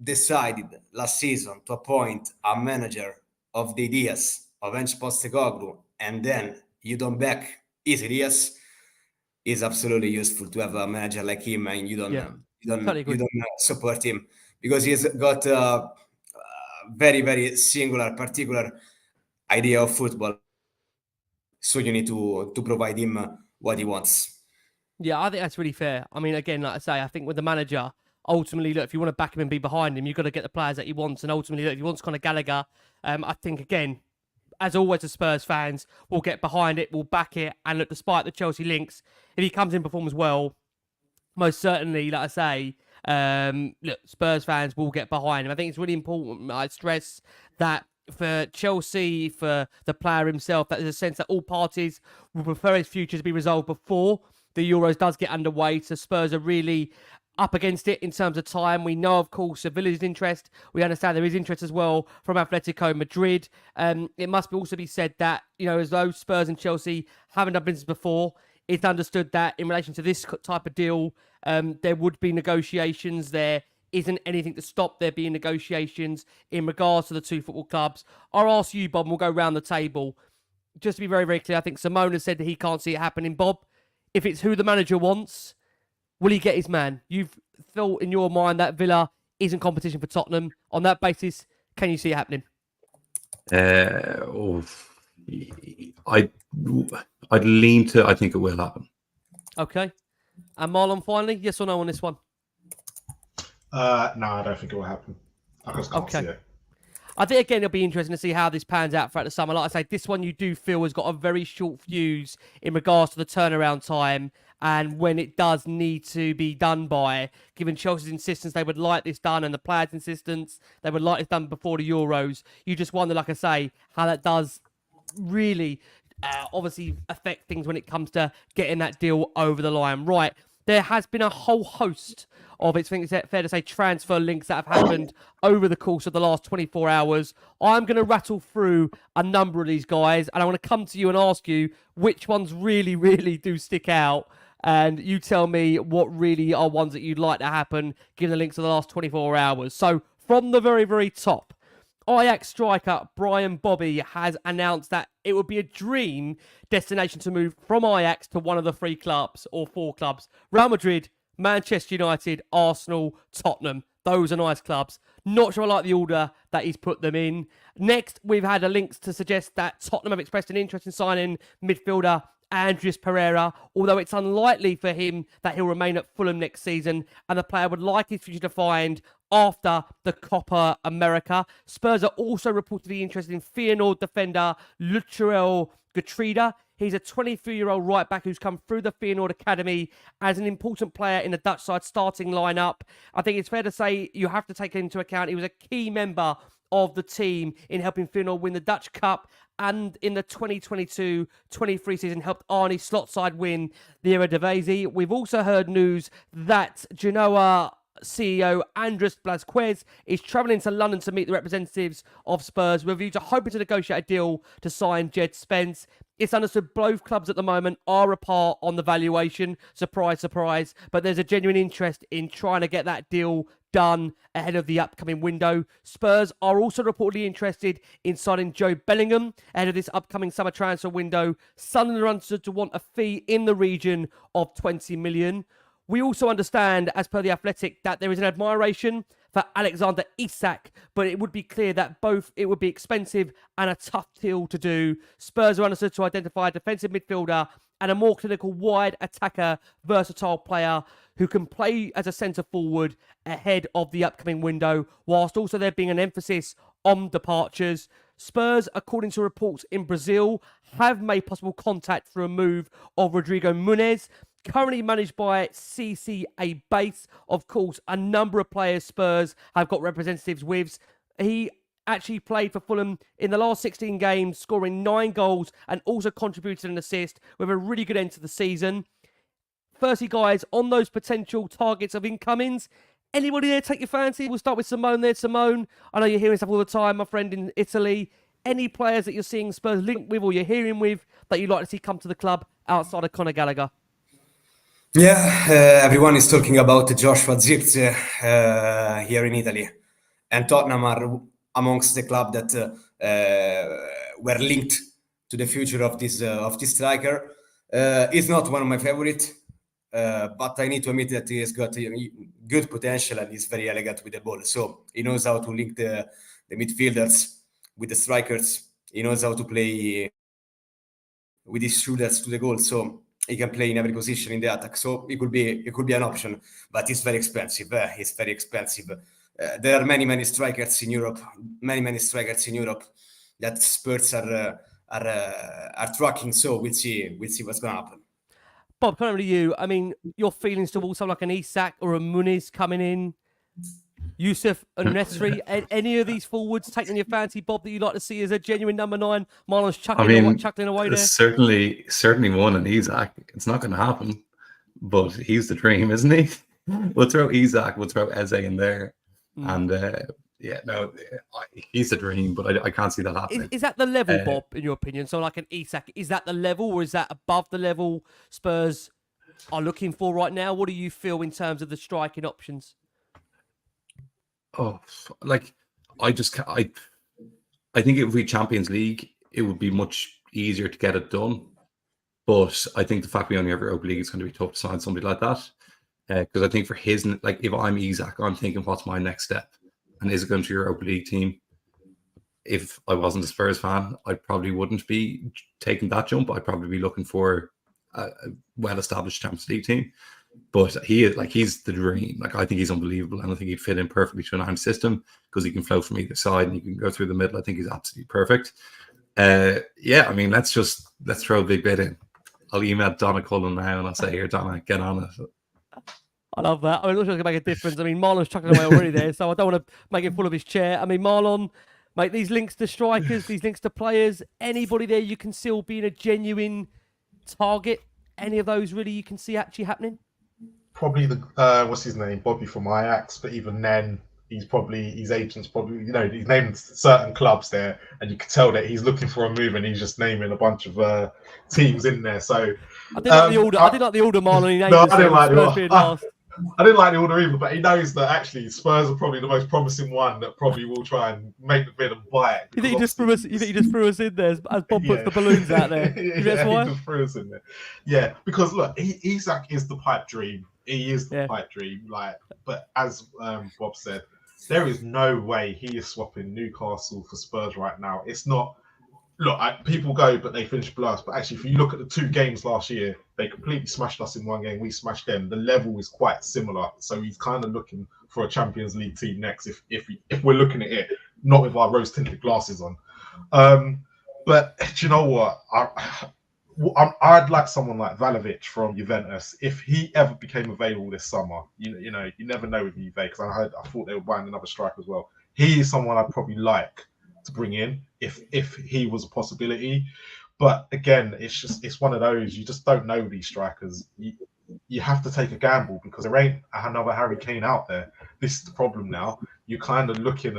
decided last season to appoint a manager of the ideas of Ange Postecoglou, and then you don't back his ideas, is absolutely useful to have a manager like him, and you don't support him, because he's got a very, very singular, particular idea of football. So you need to provide him what he wants. Yeah, I think that's really fair. I mean, again, like I say, I think with the manager, ultimately, look, if you want to back him and be behind him, you've got to get the players that he wants. And ultimately, look, if he wants Conor Gallagher, I think, again, as always, the Spurs fans will get behind it, will back it, and look, despite the Chelsea links, if he comes in and performs well, most certainly, like I say, look, Spurs fans will get behind him. I think it's really important. I stress that for Chelsea, for the player himself, that there's a sense that all parties will prefer his future to be resolved before the Euros does get underway. So Spurs are really up against it in terms of time. We know, of course, Sevilla's interest. We understand there is interest as well from Atletico Madrid. It must also be said that, as though Spurs and Chelsea haven't done business before, it's understood that in relation to this type of deal, there would be negotiations. There isn't anything to stop there being negotiations in regards to the two football clubs. I'll ask you, Bob, and we'll go round the table. Just to be very, very clear, I think Simone has said that he can't see it happening. Bob, if it's who the manager wants, will he get his man? You've thought in your mind that Villa isn't competition for Tottenham. On that basis, can you see it happening? I'd lean to, I think it will happen. Okay. And Marlon, finally, yes or no on this one? No, I don't think it will happen. I just can't see it. I think, again, it'll be interesting to see how this pans out throughout the summer. Like I say, this one you do feel has got a very short fuse in regards to the turnaround time and when it does need to be done by. Given Chelsea's insistence they would like this done and the players' insistence they would like this done before the Euros, you just wonder, like I say, how that does really obviously affect things when it comes to getting that deal over the line. Right, there has been a whole host of, it's fair to say, transfer links that have happened over the course of the last 24 hours. I'm going to rattle through a number of these guys, and I want to come to you and ask you which ones really, really do stick out, and you tell me what really are ones that you'd like to happen, given the links of the last 24 hours. So, from the very, very top, Ajax striker Brian Bobby has announced that it would be a dream destination to move from Ajax to one of the three clubs, or four clubs: Real Madrid, Manchester United, Arsenal, Tottenham. Those are nice clubs. Not sure I like the order that he's put them in. Next, we've had a link to suggest that Tottenham have expressed an interest in signing midfielder Andreas Pereira, although it's unlikely for him that he'll remain at Fulham next season, and the player would like his future defined after the Copa America. Spurs are also reportedly interested in Feyenoord defender Lutriel Getrida. He's a 23-year-old right-back who's come through the Feyenoord Academy as an important player in the Dutch side starting lineup. I think it's fair to say you have to take into account he was a key member of the team in helping Feyenoord win the Dutch Cup, and in the 2022-23 season helped Arne Slot side win the Eredivisie. We've also heard news that Genoa CEO Andres Blazquez is travelling to London to meet the representatives of Spurs with a view to hoping to negotiate a deal to sign Jed Spence. It's understood both clubs at the moment are apart on the valuation. Surprise, surprise. But there's a genuine interest in trying to get that deal done ahead of the upcoming window. Spurs are also reportedly interested in signing Joe Bellingham ahead of this upcoming summer transfer window. Sunderland are understood to want a fee in the region of 20 million. We also understand, as per The Athletic, that there is an admiration for Alexander Isak, but it would be clear that both it would be expensive and a tough deal to do. Spurs are understood to identify a defensive midfielder and a more clinical wide attacker, versatile player who can play as a centre forward ahead of the upcoming window, whilst also there being an emphasis on departures. Spurs, according to reports in Brazil, have made possible contact through a move of Rodrigo Muniz, currently managed by CCA Base. Of course, a number of players Spurs have got representatives with. He actually played for Fulham in the last 16 games, scoring 9 goals and also contributed an assist with a really good end to the season. Firstly, guys, on those potential targets of incomings, anybody there take your fancy? We'll start with Simone there. Simone, I know you're hearing stuff all the time, my friend in Italy. Any players that you're seeing Spurs linked with or you're hearing with that you'd like to see come to the club outside of Conor Gallagher? Yeah, everyone is talking about Joshua Zirkzee here in Italy, and Tottenham are amongst the club that were linked to the future of this striker. He's not one of my favorites, but I need to admit that he has got good potential and he's very elegant with the ball. So he knows how to link the midfielders with the strikers. He knows how to play with his shooters to the goal. So he can play in every position in the attack. So it could be an option, but it's very expensive. It's very expensive. There are many strikers in Europe. Many strikers in Europe. that Spurs are tracking. So we'll see what's going to happen. Bob, coming over to you. I mean, your feelings towards someone like an Isak or a Muniz coming in, Yusuf and Nesri, any of these forwards taking your fancy, Bob, that you'd like to see as a genuine number 9? Marlon's chuckling away there. Certainly one and Isak. It's not going to happen, but he's the dream, isn't he? We'll throw Isak, we'll throw Eze in there, and he's the dream. But I can't see that happening. Is that the level, Bob, in your opinion? So like an Isak, is that the level, or is that above the level Spurs are looking for right now? What do you feel in terms of the striking options? Oh, like I think if we Champions League, it would be much easier to get it done. But I think the fact we only have Europa League, it's going to be tough to sign somebody like that. Because I think for his, like, if I'm Isak, I'm thinking, what's my next step? And is it going to Europa League team? If I wasn't a Spurs fan, I probably wouldn't be taking that jump. I'd probably be looking for a well-established Champions League team. But he's the dream. Like, I think he's unbelievable, and I think he'd fit in perfectly to an Iron system because he can flow from either side and he can go through the middle. I think he's absolutely perfect. I mean, let's throw a big bit in. I'll email Donna Cullen now and I'll say, here, Donna, get on it. I love that. I mean, it looks like it can make a difference. I mean, Marlon's chuckling away already there, so I don't want to make him full of his chair. I mean, Marlon, mate, these links to strikers, these links to players, anybody there you can still being a genuine target? Any of those really you can see actually happening? Probably the what's his name, Bobby from Ajax, but even then, his agent's probably, he's named certain clubs there, and you can tell that he's looking for a move, and he's just naming a bunch of teams in there. So I did like the order. I did like the order, Marlon. He named no, I didn't like the order. Last. I didn't like the order either, but he knows that actually Spurs are probably the most promising one that probably will try and make the bid and buy it. You think he just threw us in there as Bob puts the balloons out there? That's why? He just threw us in there. Yeah, because look, Isak is the pipe dream. He is the pipe dream. But as Bob said, there is no way he is swapping Newcastle for Spurs right now. It's not. Look, people go, but they finish below us. But actually, if you look at the 2 games last year, they completely smashed us in one game. We smashed them. The level is quite similar. So he's kind of looking for a Champions League team next. If we're looking at it, not with our rose-tinted glasses on. But do you know what? I'd like someone like Vlahovic from Juventus. If he ever became available this summer, you never know with Juve, because I thought they were buying another striker as well. He is someone I'd probably like to bring in if he was a possibility. But again, it's one of those, you just don't know these strikers. You have to take a gamble because there ain't another Harry Kane out there. This is the problem now. You're kind of looking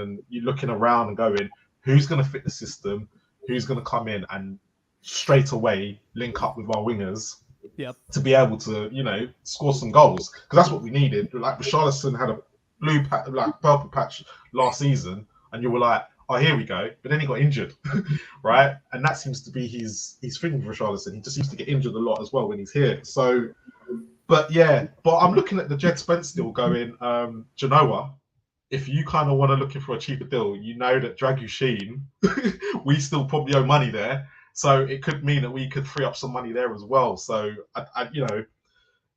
around and going, who's going to fit the system? Who's going to come in and straight away link up with our wingers to be able to, score some goals? Because that's what we needed. Like, Richarlison had a purple patch last season, and you were like, oh, here we go. But then he got injured, right? And that seems to be his thing with Richarlison. He just seems to get injured a lot as well when he's here. So, but I'm looking at the Jed Spence deal going, Genoa. If you kind of want to looking for a cheaper deal, you know that Dragushin, we still probably owe money there. So it could mean that we could free up some money there as well. So,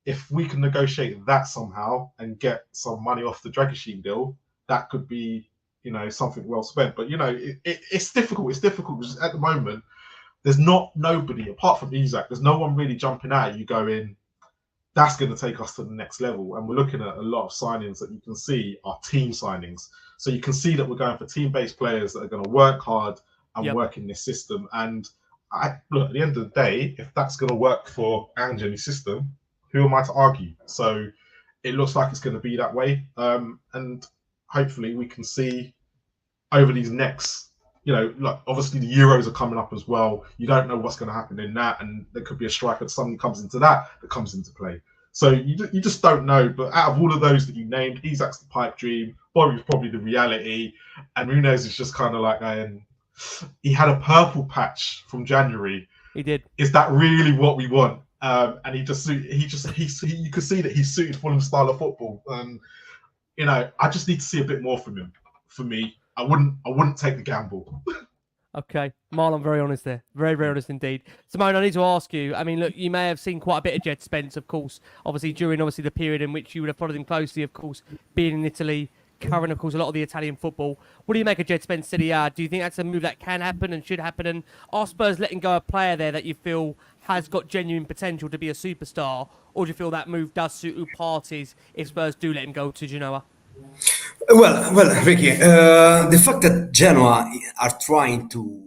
if we can negotiate that somehow and get some money off the Dragushin deal, that could be, something well spent. But, it's difficult. It's difficult because at the moment, there's nobody, apart from Isak, there's no one really jumping out. You go in, that's going to take us to the next level. And we're looking at a lot of signings that you can see are team signings. So you can see that we're going for team-based players that are going to work hard and work in this system. And look, at the end of the day, if that's going to work for Ange and his system, who am I to argue? So it looks like it's going to be that way. And hopefully we can see over these next, look, obviously the Euros are coming up as well. You don't know what's going to happen in that. And there could be a striker that suddenly comes into that comes into play. So you just don't know. But out of all of those that you named, Isak's the pipe dream. Bobby's probably the reality. And Muniz is just kind of like he had a purple patch from January. He did. Is that really what we want? And you could see that he's suited for Fulham's style of football. I just need to see a bit more from him. For me, I wouldn't take the gamble. Okay, Marlon, very honest there. Very, very honest indeed. Simone, I need to ask you. I mean, look, you may have seen quite a bit of Jed Spence, of course. Obviously, during the period in which you would have followed him closely, of course, being in Italy, covering, of course, a lot of the Italian football. What do you make of Jed Spence Serie A? Do you think that's a move that can happen and should happen? And are Spurs letting go a player there that you feel has got genuine potential to be a superstar? Or do you feel that move does suit all parties if Spurs do let him go to Genoa? Well, Ricky, the fact that Genoa are trying to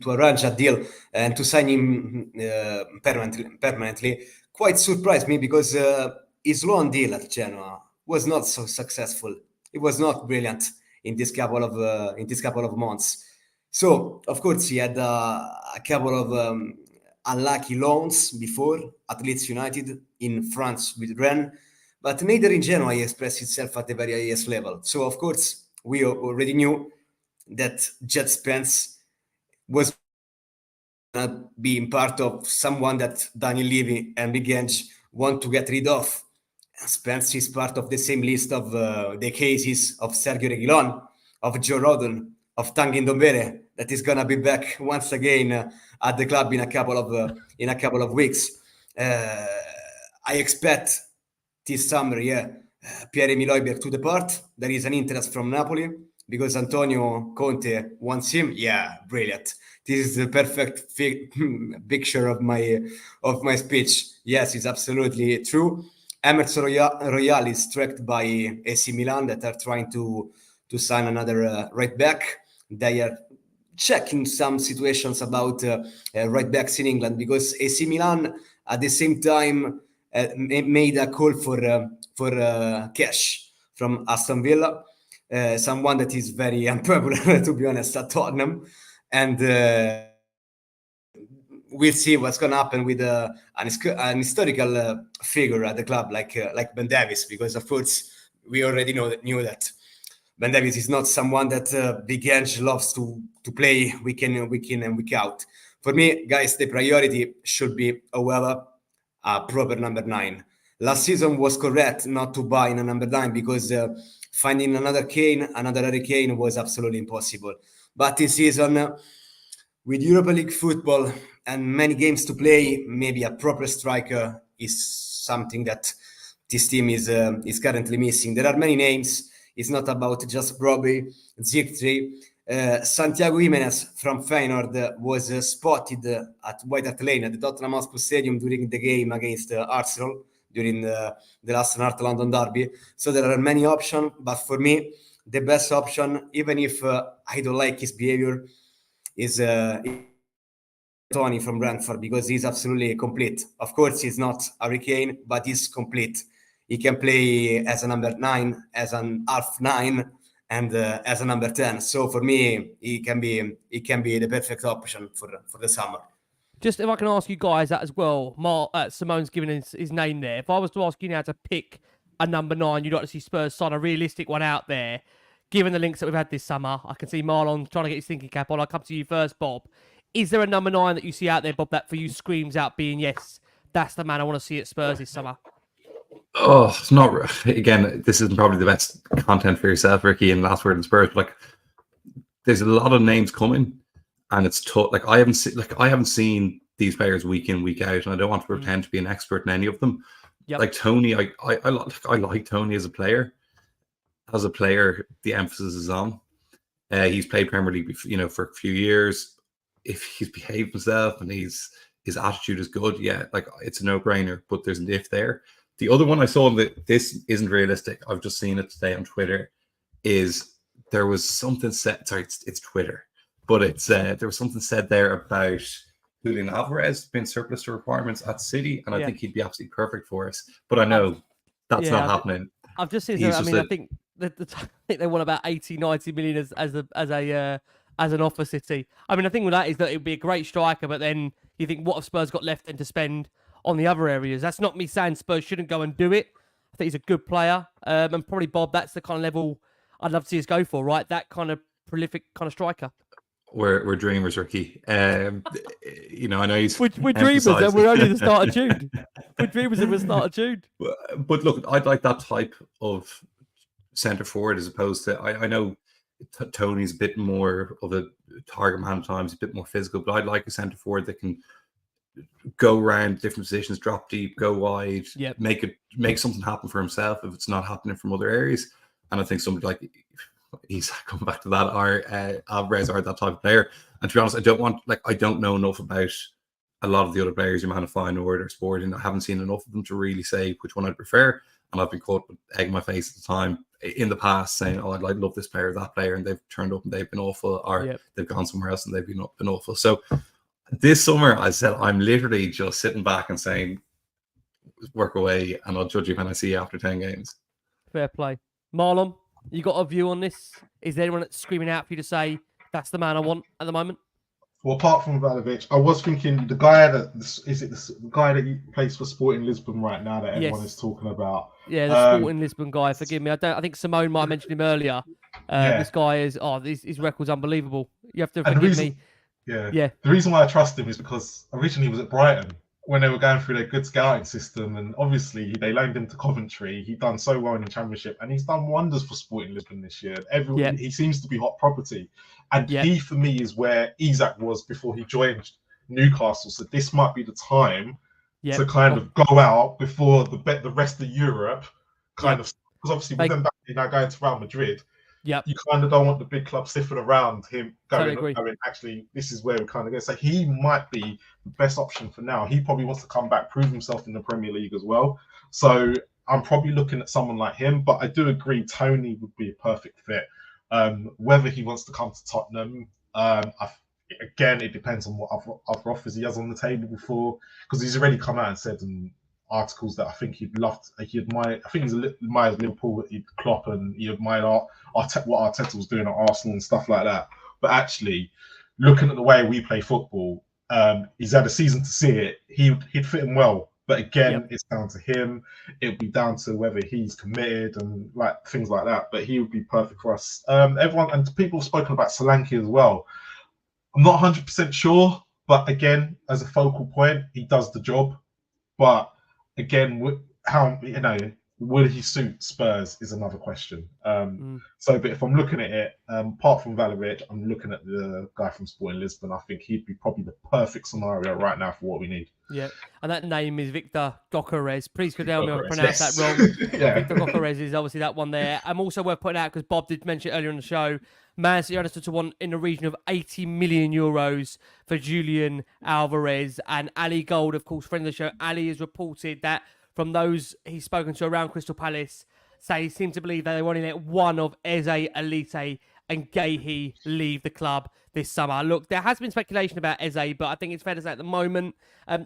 arrange a deal and to sign him permanently quite surprised me, because his loan deal at Genoa was not so successful. It was not brilliant in this couple of months. So of course he had a couple of unlucky loans before at Leeds United, in France with Rennes, but neither in Genoa he expressed himself at the very highest level. So of course we already knew that Jed Spence was being part of someone that Daniel Levy and Big Ange want to get rid of. Spence is part of the same list of the cases of Sergio Reguilon, of Joe Rodon, of Tanguy Ndombele, that is gonna be back once again at the club in a couple of weeks. I expect this summer, Pierre-Emile Højbjerg to depart. There is an interest from Napoli because Antonio Conte wants him. Yeah, brilliant. This is the perfect picture of my speech. Yes, it's absolutely true. Emerson Royal is tracked by AC Milan, that are trying to sign another right back. They are checking some situations about right backs in England, because AC Milan at the same time made a call for cash from Aston Villa, someone that is very unpopular, to be honest, at Tottenham. And we'll see what's going to happen with an historical figure at the club like Ben Davies, because of course we already knew that Ben Davies is not someone that Big Ange loves to play week in and week out. For me, guys, the priority should be, however, a proper number 9. Last season was correct not to buy in a number 9, because finding another Harry Kane was absolutely impossible. But this season, with Europa League football and many games to play, maybe a proper striker is something that this team is currently missing. There are many names. It's not about just Brobbey, Zirkzee. Santiago Jimenez from Feyenoord was spotted at White Hart Lane at the Tottenham Hotspur Stadium during the game against Arsenal, during the last North London derby. So there are many options, but for me, the best option, even if I don't like his behavior, is Tony from Brentford, because he's absolutely complete. Of course, he's not Harry Kane, but he's complete. He can play as a number 9, as an half 9, and as a number 10. So for me, he can be the perfect option for the summer. Just if I can ask you guys that as well, Simone's given his name there. If I was to ask you now to pick a number 9, you'd like to see Spurs sign a realistic one out there. Given the links that we've had this summer, I can see Marlon trying to get his thinking cap on. I'll come to you first, Bob. Is there a number 9 that you see out there, Bob, that for you screams out being, yes, that's the man I want to see at Spurs this summer? Oh, it's not. Again, this isn't probably the best content for yourself, Ricky, and Last Word on Spurs. But like, there's a lot of names coming, and it's tough. Like I haven't seen these players week in, week out, and I don't want to pretend to be an expert in any of them. Yep. Like Tony, I like Tony as a player. As a player, the emphasis is on. He's played Premier League, for a few years. If he's behaved himself and his attitude is good, yeah, like it's a no-brainer. But there's an if there. The other one I saw that this isn't realistic, I've just seen it today on Twitter, is there was something said. Sorry, it's Twitter, but it's there was something said there about Julian Alvarez being surplus to requirements at City, and I think he'd be absolutely perfect for us. But I know that's not happening. I've just seen. I think they want about 80, 90 million as an offer, City. I mean, the thing with that is that it would be a great striker, but then you think, what have Spurs got left then to spend on the other areas? That's not me saying Spurs shouldn't go and do it. I think he's a good player, and probably Bob, that's the kind of level I'd love to see us go for, right? That kind of prolific kind of striker. We're dreamers, Ricky. I know he's. We're dreamers, and we're only the start of June. We're dreamers, and we're the start of June. But look, I'd like that type of centre forward as opposed to. I know Tony's a bit more of a target man at times, a bit more physical, but I'd like a centre forward that can go around different positions, drop deep, go wide, Yep. make something happen for himself if it's not happening from other areas. And I think somebody like he's coming back to that, or Alvarez, are that type of player. And to be honest, I don't know enough about a lot of the other players, Humana Feyenoord or Sporting. I haven't seen enough of them to really say which one I'd prefer. And I've been caught with egg in my face at the time in the past saying, oh, I'd love this player or that player, and they've turned up and they've been awful, or they've gone somewhere else and they've been awful. So this summer, I said, I'm literally just sitting back and saying, work away, and I'll judge you when I see you after 10 games. Fair play. Marlon, you got a view on this? Is there anyone that's screaming out for you to say, that's the man I want at the moment? Well, apart from Vlahovic, I was thinking the guy the guy that plays for Sporting Lisbon right now that everyone is talking about. Yeah, the Sporting Lisbon guy. Forgive me. I think Simone might have mentioned him earlier. This guy is his record's unbelievable. You have to forgive me. Yeah. The reason why I trust him is because originally he was at Brighton when they were going through their good scouting system, and obviously they loaned him to Coventry. He'd done so well in the Championship, and he's done wonders for Sporting Lisbon this year. He seems to be hot property, and he for me is where Isak was before he joined Newcastle. So this might be the time to kind of go out before the rest of Europe kind of, because obviously with them back now going to Real Madrid. You kind of don't want the big club sniffing around him going, actually, this is where we kind of go. So he might be the best option for now. He probably wants to come back, prove himself in the Premier League as well. So I'm probably looking at someone like him, but I do agree Tony would be a perfect fit. Whether he wants to come to Tottenham, again, it depends on what other offers he has on the table before, because he's already come out and said in articles that I think he admired. I think he admires Liverpool, Klopp, and he admired what Arteta was doing at Arsenal and stuff like that. But actually, looking at the way we play football, he's had a season to see it. He'd fit in well. But again, it's down to him. It'd be down to whether he's committed and like things like that. But he would be perfect for us. Everyone and people have spoken about Solanke as well. I'm not 100% sure, but again, as a focal point, he does the job. But again, will he suit Spurs is another question. But if I'm looking at it, apart from Vlahovic, I'm looking at the guy from Sporting Lisbon. I think he'd be probably the perfect scenario right now for what we need. Yeah, and that name is Victor Gyökeres. Please could tell me I pronounced that wrong. Victor Gyökeres is obviously that one there. I'm also worth pointing out, because Bob did mention earlier in the show, Man City understood to want in the region of 80 million euros for Julian Alvarez. And Ali Gold, of course, friend of the show, Ali has reported that from those he's spoken to around Crystal Palace, say he seems to believe that they want to let one of Eze, Elite and Gahey leave the club this summer. Look, there has been speculation about Eze, but I think it's fair to say at the moment,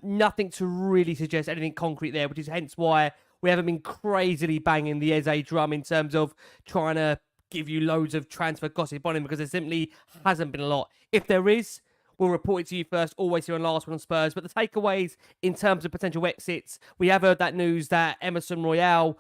nothing to really suggest anything concrete there, which is hence why we haven't been crazily banging the Eze drum in terms of trying to give you loads of transfer gossip on him, because there simply hasn't been a lot. If there is, we'll report it to you first, always here on Last Word on Spurs. But the takeaways in terms of potential exits, we have heard that news that Emerson Royale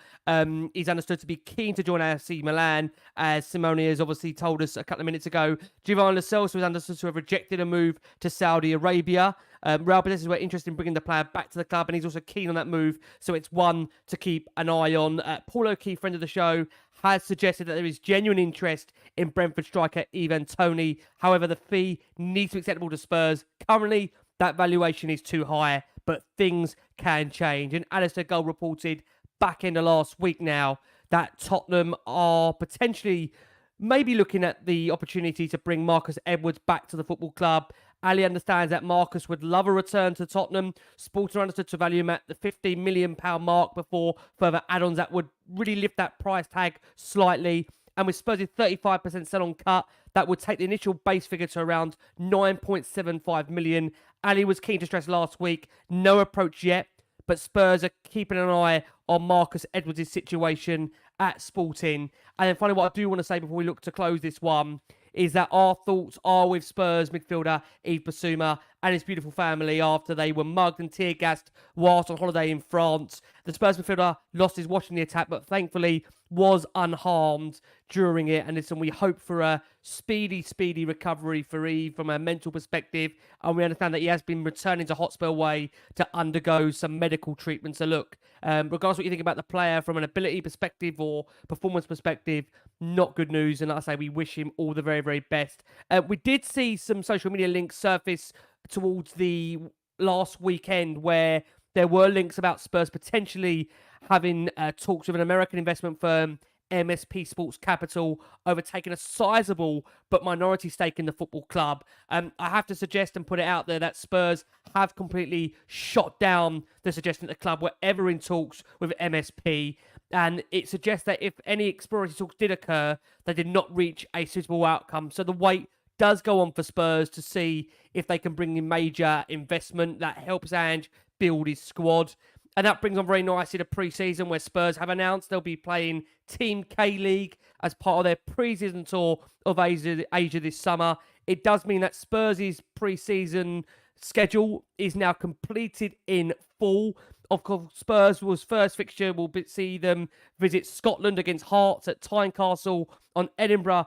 is understood to be keen to join AC Milan, as Simone has obviously told us a couple of minutes ago. Jovan Lo Celso was understood to have rejected a move to Saudi Arabia. Real Betis were interested in bringing the player back to the club, and he's also keen on that move, so it's one to keep an eye on. Paul O'Keefe, friend of the show, has suggested that there is genuine interest in Brentford striker Ivan Toney. However, the fee needs to be acceptable to Spurs. Currently, that valuation is too high, but things can change. And Alistair Gull reported back in the last week now that Tottenham are potentially maybe looking at the opportunity to bring Marcus Edwards back to the football club. Ali understands that Marcus would love a return to Tottenham. Sports are understood to value him at the £15 million mark before further add-ons that would really lift that price tag slightly. And with Spurs' 35% sell-on cut, that would take the initial base figure to around 9.75 million. Ali was keen to stress last week, no approach yet, but Spurs are keeping an eye on Marcus Edwards' situation at Sporting. And then finally, what I do want to say before we look to close this one is that our thoughts are with Spurs midfielder Yves Bissouma and his beautiful family after they were mugged and tear-gassed whilst on holiday in France. The Spurs midfielder lost his watch in the attack, but thankfully was unharmed during it. And listen, we hope for a speedy recovery for Yves from a mental perspective. And we understand that he has been returning to Hotspur Way to undergo some medical treatment. So look, regardless of what you think about the player from an ability perspective or performance perspective, not good news. And like I say, we wish him all the very, very best. We did see some social media links surface towards the last weekend where there were links about Spurs potentially having talks with an American investment firm, MSP Sports Capital, overtaking a sizable but minority stake in the football club. I have to suggest and put it out there that Spurs have completely shot down the suggestion that the club were ever in talks with MSP. And it suggests that if any exploratory talks did occur, they did not reach a suitable outcome. So the wait does go on for Spurs to see if they can bring in major investment that helps Ange build his squad. And that brings on very nicely to pre-season, where Spurs have announced they'll be playing Team K-League as part of their pre-season tour of Asia this summer. It does mean that Spurs' pre-season schedule is now completed in full. Of course, Spurs' first fixture will see them visit Scotland against Hearts at Tynecastle on Edinburgh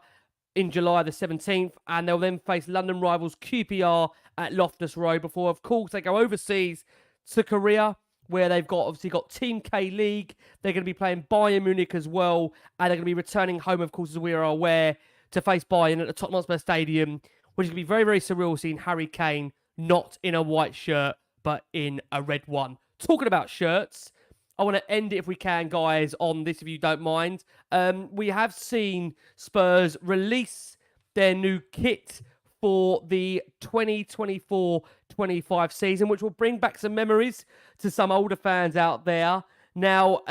in July the 17th, and they'll then face London rivals QPR at Loftus Road before, of course, they go overseas to Korea, where they've obviously got Team K-League. They're going to be playing Bayern Munich as well, and they're going to be returning home, of course, as we are aware, to face Bayern at the Tottenham Hotspur Stadium, which is going to be very, very surreal seeing Harry Kane not in a white shirt, but in a red one. Talking about shirts, I want to end it, if we can, guys, on this, if you don't mind. We have seen Spurs release their new kit for the 2024-25 season, which will bring back some memories to some older fans out there. Now,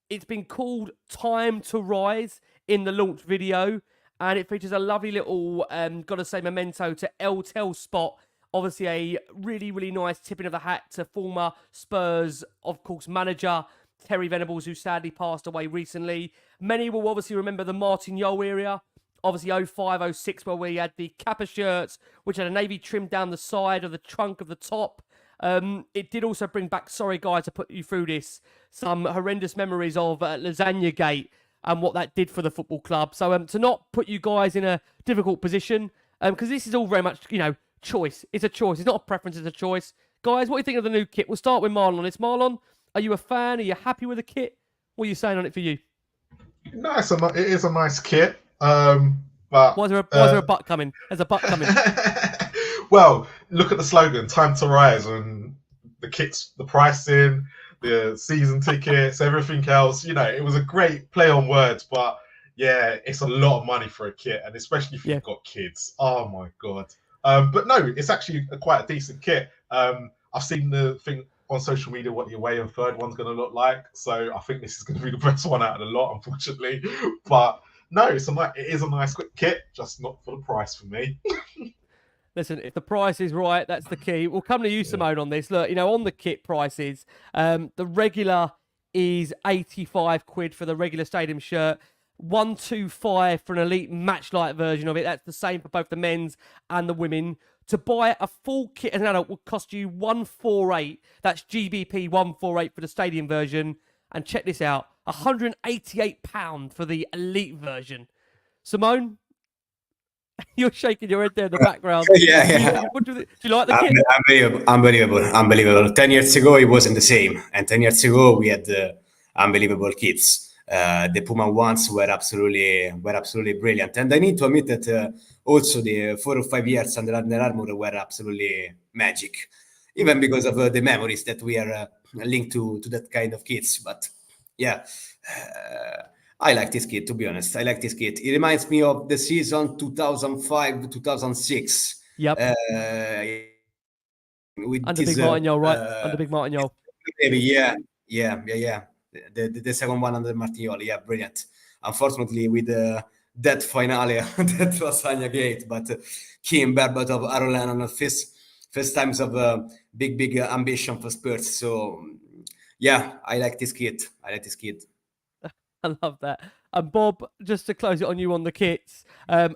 it's been called Time to Rise in the launch video, and it features a lovely little, gotta say, memento to El Tel spot. Obviously, a really, really nice tipping of the hat to former Spurs, of course, manager Terry Venables, who sadly passed away recently. Many will obviously remember the Martin Yole area. Obviously, 05-06, where we had the Kappa shirts, which had a navy trim down the side of the trunk of the top. It did also bring back, sorry guys to put you through this, some horrendous memories of Lasagna Gate and what that did for the football club. So to not put you guys in a difficult position, because this is all very much, choice. It's a choice. It's not a preference, it's a choice. Guys, what do you think of the new kit? We'll start with Marlon. It's Marlon. Are you a fan? Are you happy with the kit? What are you saying on it for you? No, it is a nice kit. But why is there a butt coming? There's a butt coming. Well, look at the slogan, Time to Rise, and the kits, the pricing, the season tickets, everything else. It was a great play on words, but yeah, it's a lot of money for a kit, and especially if you've got kids. Oh my God. But no, it's actually quite a decent kit. I've seen the thing on social media what the away and third one's going to look like, so I think this is going to be the best one out of the lot, unfortunately. But no, it is a nice quick kit, just not for the price for me. Listen, if the price is right, that's the key. We'll come to you, Simone, on this. Look, on the kit prices, the regular is 85 quid for the regular stadium shirt, 125 for an elite match-like version of it. That's the same for both the men's and the women. To buy a full kit as an adult would cost you 148. That's GBP 148 for the stadium version. And check this out, £188 for the elite version. Simone, you're shaking your head there in the background. Yeah. Do you like the kit? Unbelievable. 10 years ago, it wasn't the same. And 10 years ago, we had unbelievable kits. The Puma ones were absolutely brilliant. And I need to admit that also the 4 or 5 years under Under Armour were absolutely magic, even because of the memories that we are linked to that kind of kits. But yeah, I like this kit, to be honest. I like this kit. It reminds me of the season 2005-2006. Yep. Under Big Martin Yole, right? Under Big Martin Yole. Yeah. The second one under Martin Yole. Yeah, brilliant. Unfortunately, with that finale, that Lasagna Gate, but Kim Berbatov, Arolan on the first times of big ambition for Spurs. So yeah, I like this kit. I love that. And Bob, just to close it on you on the kits, a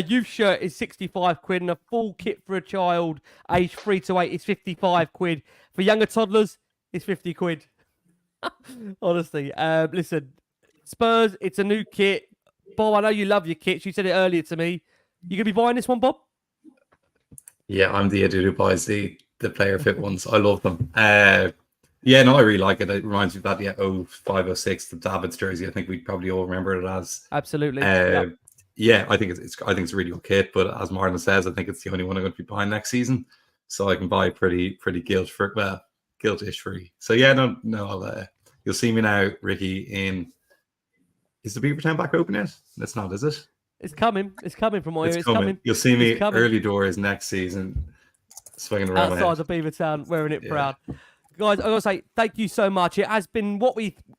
youth shirt is 65 quid and a full kit for a child aged 3 to 8 is 55 quid. For younger toddlers, it's 50 quid. Honestly, listen, Spurs, it's a new kit. Bob, I know you love your kits. You said it earlier to me. You going to be buying this one, Bob? Yeah, I'm the idiot who buys the player fit ones. I love them. Yeah, no, I really like it. It reminds me of that, 05-06, the Davids jersey. I think we probably all remember it as. Absolutely. Yeah, I think it's a really good kit. But as Marlon says, I think it's the only one I'm going to be buying next season. so I can buy pretty guilt-ish free. So yeah, no, you'll see me now, Ricky. Is the Beavertown back open yet? That's not, is it? It's coming. It's coming from my ear. It's coming. You'll see me It's coming. early doors next season, swinging around my Outside head. the Beavertown, wearing it proud. Guys, I gotta say thank you so much. It has been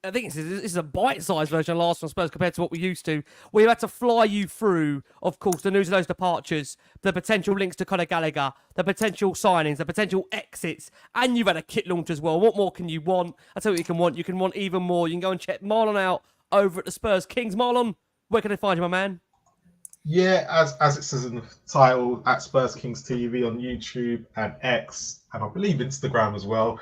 I think this is a bite-sized version of Last One Spurs compared to what we used to. We've had to fly you through, of course, the news of those departures, the potential links to Conor Gallagher, the potential signings, the potential exits, and you've had a kit launch as well. What more can you want? I tell you what you can want. You can want even more. You can go and check Marlon out over at the Spurs Kings. Marlon, where can they find you, my man? Yeah, as it says in the title, at Spurs Kings TV on YouTube and X, and I believe Instagram as well.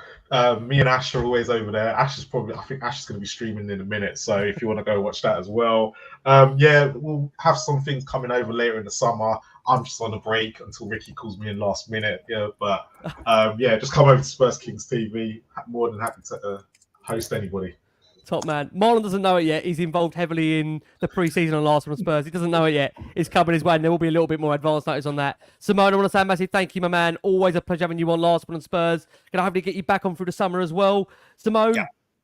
Me and Ash are always over there. I think Ash is going to be streaming in a minute, so if you want to go watch that as well. Yeah, we'll have some things coming over later in the summer. I'm just on a break until Ricky calls me in last minute. Yeah, but yeah, just come over to Spurs Kings TV. More than happy to host anybody. Top man. Marlon doesn't know it yet. He's involved heavily in the pre-season on Last One Spurs. He doesn't know it yet. It's coming his way, and there will be a little bit more advanced notice on that. Simone, I want to say a massive thank you, my man. Always a pleasure having you on Last One Spurs. Gonna hopefully get you back on through the summer as well. Simone,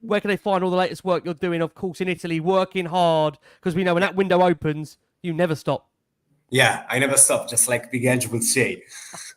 where can they find all the latest work you're doing? Of course, in Italy, working hard, because we know when that window opens, you never stop. Yeah, I never stop, just like Big Edge would say.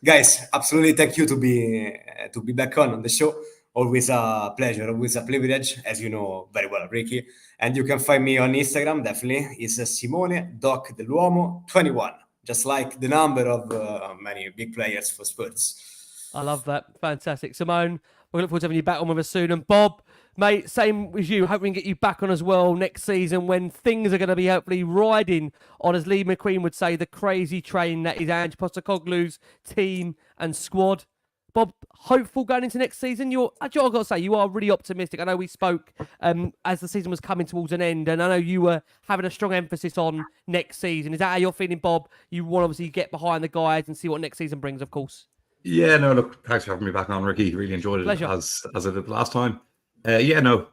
Guys, absolutely thank you to be back on the show. Always a pleasure, always a privilege, as you know very well, Ricky. And you can find me on Instagram, definitely. It's Simone Doc Dell'Uomo 21, just like the number of many big players for Spurs. I love that. Fantastic. Simone, we look forward to having you back on with us soon. And Bob, mate, same with you. Hope we can get you back on as well next season when things are going to be hopefully riding on, as Lee McQueen would say, the crazy train that is Ange Postecoglou's team and squad. Bob, hopeful going into next season? I've got to say, you are really optimistic. I know we spoke as the season was coming towards an end, and I know you were having a strong emphasis on next season. Is that how you're feeling, Bob? You want to obviously get behind the guys and see what next season brings, of course. Yeah, no, look, thanks for having me back on, Ricky. Really enjoyed it as I did last time. Yeah, no,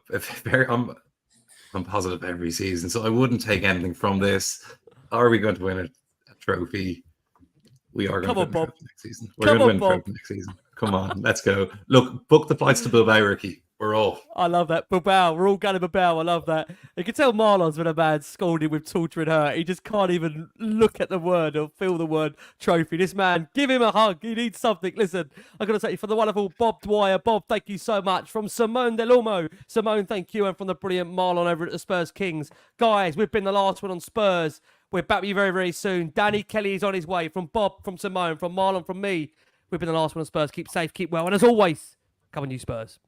I'm positive every season, so I wouldn't take anything from this. Are we going to win a trophy? We are going to win a trophy next season. We're going to win a trophy next season. Come on, let's go. Look, book the flights to Bilbao, Ricky. We're off. I love that. Bilbao. We're all going to Bilbao. I love that. You can tell Marlon's been a man scolded with torture and hurt. He just can't even look at the word or feel the word trophy. This man, give him a hug. He needs something. Listen, I'm going to say for the wonderful Bob Dwyer. Bob, thank you so much. From Simone Dell'Uomo. Simone, thank you. And from the brilliant Marlon over at the Spurs Kings. Guys, we've been the last one on Spurs. We're back with you very, very soon. Danny Kelly is on his way. From Bob, from Simone, from Marlon, from me. We've been the last one on Spurs. Keep safe, keep well. And as always, come on, you Spurs.